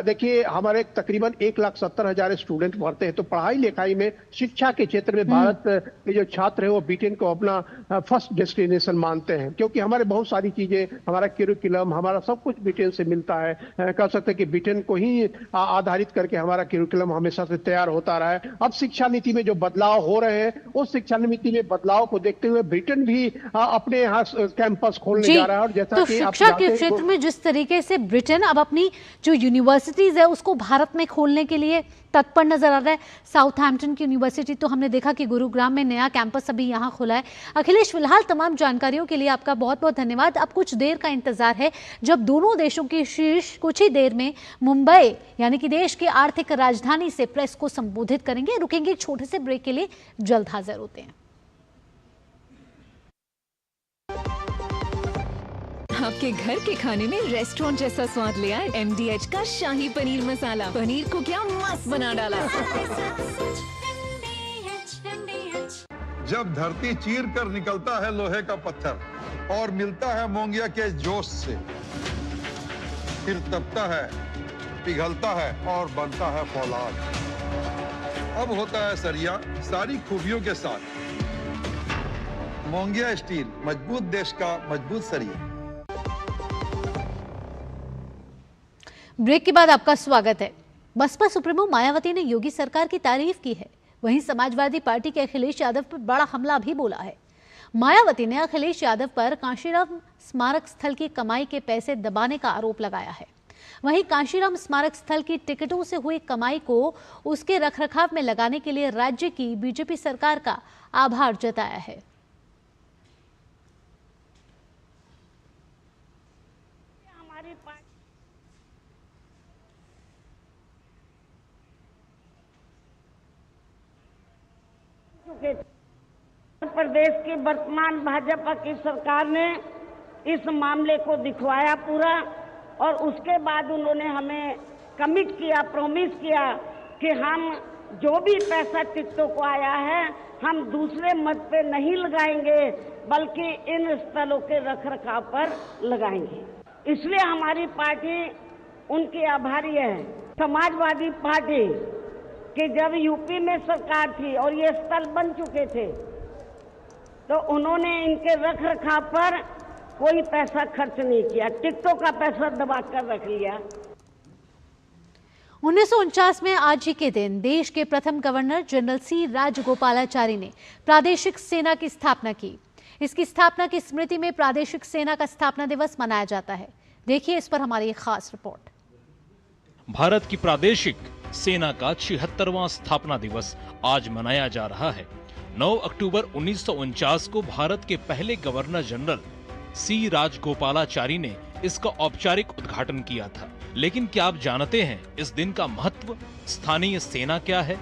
देखिए, हमारे तकरीबन 1,70,000 स्टूडेंट पढ़ते हैं। तो पढ़ाई लिखाई में, शिक्षा के क्षेत्र में भारत के जो छात्र है वो ब्रिटेन को अपना फर्स्ट डेस्टिनेशन मानते हैं, क्योंकि हमारे बहुत सारी चीजें, हमारा करिकुलम, हमारा सब कुछ ब्रिटेन से मिलता है। कह सकते हैं कि ब्रिटेन को ही आधारित करके हमारा करिकुलम हमेशा से तैयार होता रहा है। अब शिक्षा नीति में जो बदलाव हो रहे हैं, उस शिक्षा नीति में बदलाव को देखते हुए ब्रिटेन भी अपने यहाँ कैंपस खोलने जा रहा है। और जैसा तो कि शिक्षा के क्षेत्र में जिस तरीके से ब्रिटेन अब अपनी जो यूनिवर्सिटीज है उसको भारत में खोलने के लिए तत्पर नजर आ रहा है। साउथहैम्पटन की यूनिवर्सिटी तो हमने देखा कि गुरुग्राम में नया कैंपस अभी यहाँ खुला है। अखिलेश, फिलहाल तमाम जानकारियों के लिए आपका बहुत बहुत धन्यवाद। अब कुछ देर का इंतजार है जब दोनों देशों की शीर्ष कुछ ही देर में मुंबई यानी कि देश की आर्थिक राजधानी से प्रेस को संबोधित करेंगे। रुकेंगे एक छोटे से ब्रेक के लिए, जल्द हाजिर होते हैं। आपके घर के खाने में रेस्टोरेंट जैसा स्वाद ले आए MDH का शाही पनीर मसाला। पनीर को क्या मस्त बना डाला। जब धरती चीर कर निकलता है लोहे का पत्थर और मिलता है मोंगिया के जोश से, फिर तपता है, पिघलता है और बनता है फौलाद। अब होता है सरिया सारी खूबियों के साथ। मोंगिया स्टील, मजबूत देश का मजबूत सरिया। ब्रेक के बाद आपका स्वागत है। बसपा सुप्रीमो मायावती ने योगी सरकार की तारीफ की है। वहीं समाजवादी पार्टी के अखिलेश यादव पर बड़ा हमला भी बोला है। मायावती ने अखिलेश यादव पर कांशीराम स्मारक स्थल की कमाई के पैसे दबाने का आरोप लगाया है। वहीं कांशीराम स्मारक स्थल की टिकटों से हुई कमाई को उसके रखरखाव में लगाने के लिए राज्य की बीजेपी सरकार का आभार जताया है। उत्तर प्रदेश की वर्तमान भाजपा की सरकार ने इस मामले को दिखवाया पूरा, और उसके बाद उन्होंने हमें कमिट किया, प्रॉमिस किया कि हम जो भी पैसा टिकटों को आया है हम दूसरे मत पे नहीं लगाएंगे, बल्कि इन स्थलों के रखरखाव पर लगाएंगे। इसलिए हमारी पार्टी उनकी आभारी है। समाजवादी पार्टी कि जब यूपी में सरकार थी और ये स्थल बन चुके थे, तो उन्होंने इनके रखरखाव पर कोई पैसा खर्च नहीं किया, टिकटों का पैसा दबा कर रख लिया। 1949 में आज ही के दिन देश के प्रथम गवर्नर जनरल सी राजगोपालाचारी ने प्रादेशिक सेना की स्थापना की। इसकी स्थापना की स्मृति में प्रादेशिक सेना का स्थापना दिवस मनाया जाता है। देखिए इस पर हमारी एक खास रिपोर्ट। भारत की प्रादेशिक सेना का 76वां स्थापना दिवस आज मनाया जा रहा है। 9 अक्टूबर 1949 को भारत के पहले गवर्नर जनरल सी राजगोपालाचारी ने इसका औपचारिक उद्घाटन किया था। लेकिन क्या आप जानते हैं इस दिन का महत्व, स्थानीय सेना क्या है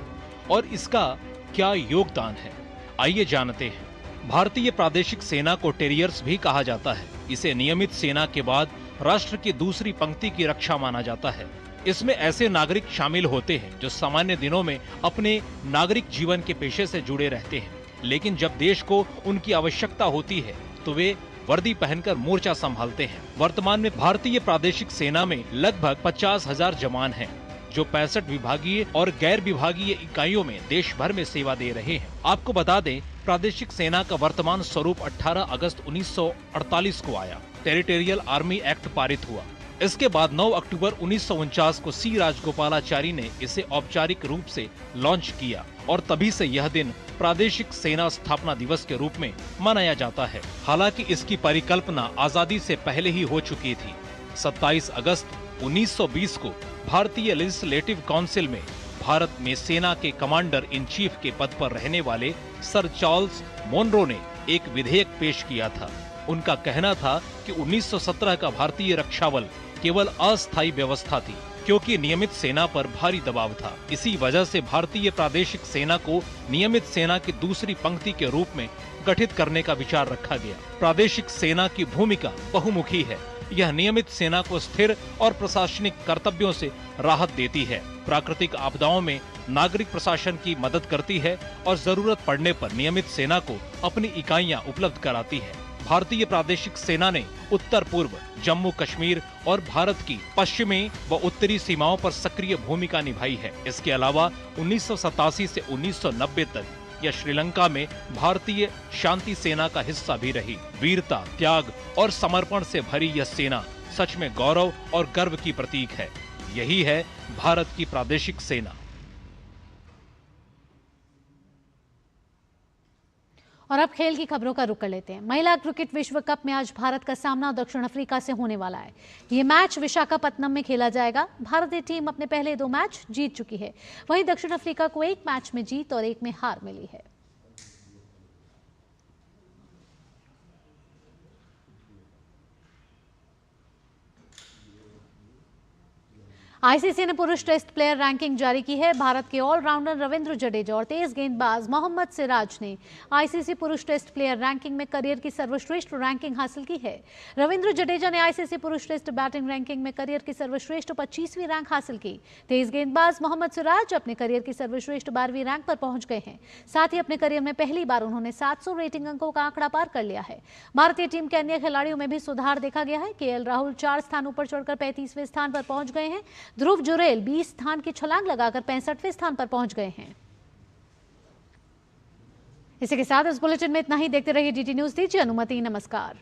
और इसका क्या योगदान है? आइए जानते हैं। भारतीय प्रादेशिक सेना को टेरियर्स भी कहा जाता है। इसे नियमित सेना के बाद राष्ट्र की दूसरी पंक्ति की रक्षा माना जाता है। इसमें ऐसे नागरिक शामिल होते हैं जो सामान्य दिनों में अपने नागरिक जीवन के पेशे से जुड़े रहते हैं, लेकिन जब देश को उनकी आवश्यकता होती है तो वे वर्दी पहनकर मोर्चा संभालते हैं। वर्तमान में भारतीय प्रादेशिक सेना में लगभग 50,000 जवान हैं, जो 65 विभागीय और गैर विभागीय इकाइयों में देश भर में सेवा दे रहे हैं। आपको बता दें, प्रादेशिक सेना का वर्तमान स्वरूप 18 अगस्त 1948 को आया। टेरिटोरियल आर्मी एक्ट पारित हुआ। इसके बाद 9 अक्टूबर 1949 को सी राजगोपालाचारी ने इसे औपचारिक रूप से लॉन्च किया और तभी से यह दिन प्रादेशिक सेना स्थापना दिवस के रूप में मनाया जाता है। हालांकि इसकी परिकल्पना आजादी से पहले ही हो चुकी थी। 27 अगस्त 1920 को भारतीय लेजिस्लेटिव काउंसिल में भारत में सेना के कमांडर इन चीफ के पद पर रहने वाले सर चार्ल्स मोनरो ने एक विधेयक पेश किया था। उनका कहना था कि 1917 का भारतीय रक्षा बल केवल अस्थायी व्यवस्था थी, क्योंकि नियमित सेना पर भारी दबाव था। इसी वजह से भारतीय प्रादेशिक सेना को नियमित सेना की दूसरी पंक्ति के रूप में गठित करने का विचार रखा गया। प्रादेशिक सेना की भूमिका बहुमुखी है। यह नियमित सेना को स्थिर और प्रशासनिक कर्तव्यों से राहत देती है, प्राकृतिक आपदाओं में नागरिक प्रशासन की मदद करती है और जरूरत पड़ने पर नियमित सेना को अपनी इकाइयां उपलब्ध कराती है। भारतीय प्रादेशिक सेना ने उत्तर पूर्व, जम्मू कश्मीर और भारत की पश्चिमी व उत्तरी सीमाओं पर सक्रिय भूमिका निभाई है। इसके अलावा 1987 से 1990 तक यह श्रीलंका में भारतीय शांति सेना का हिस्सा भी रही। वीरता, त्याग और समर्पण से भरी यह सेना सच में गौरव और गर्व की प्रतीक है। यही है भारत की प्रादेशिक सेना। और अब खेल की खबरों का रुख कर लेते हैं। महिला क्रिकेट विश्व कप में आज भारत का सामना दक्षिण अफ्रीका से होने वाला है। ये मैच विशाखापत्तनम में खेला जाएगा। भारतीय टीम अपने पहले 2 मैच जीत चुकी है। वहीं दक्षिण अफ्रीका को 1 मैच में जीत और 1 में हार मिली है। आईसीसी ने पुरुष टेस्ट प्लेयर रैंकिंग जारी की है। भारत के ऑलराउंडर रविंद्र जडेजा और तेज गेंदबाज मोहम्मद सिराज ने आईसीसी पुरुष टेस्ट प्लेयर रैंकिंग में करियर की सर्वश्रेष्ठ रैंकिंग हासिल की है। रविंद्र जडेजा ने आईसीसी पुरुष टेस्ट बैटिंग रैंकिंग में करियर की सर्वश्रेष्ठ 25वीं रैंक हासिल की। तेज गेंदबाज मोहम्मद सिराज अपने करियर की सर्वश्रेष्ठ 12वीं रैंक पर पहुंच गए हैं। साथ ही अपने करियर में पहली बार उन्होंने 700 रेटिंग अंकों का आंकड़ा पार कर लिया है। भारतीय टीम के अन्य खिलाड़ियों में भी सुधार देखा गया है। केएल राहुल 4 स्थान ऊपर चढ़कर 35वें स्थान पर पहुंच गए हैं। ध्रुव जुरेल 20 स्थान की छलांग लगाकर 65वें स्थान पर पहुंच गए हैं। इसी के साथ इस बुलेटिन में इतना ही। देखते रहिए डीटी न्यूज। दीजिए अनुमति। नमस्कार।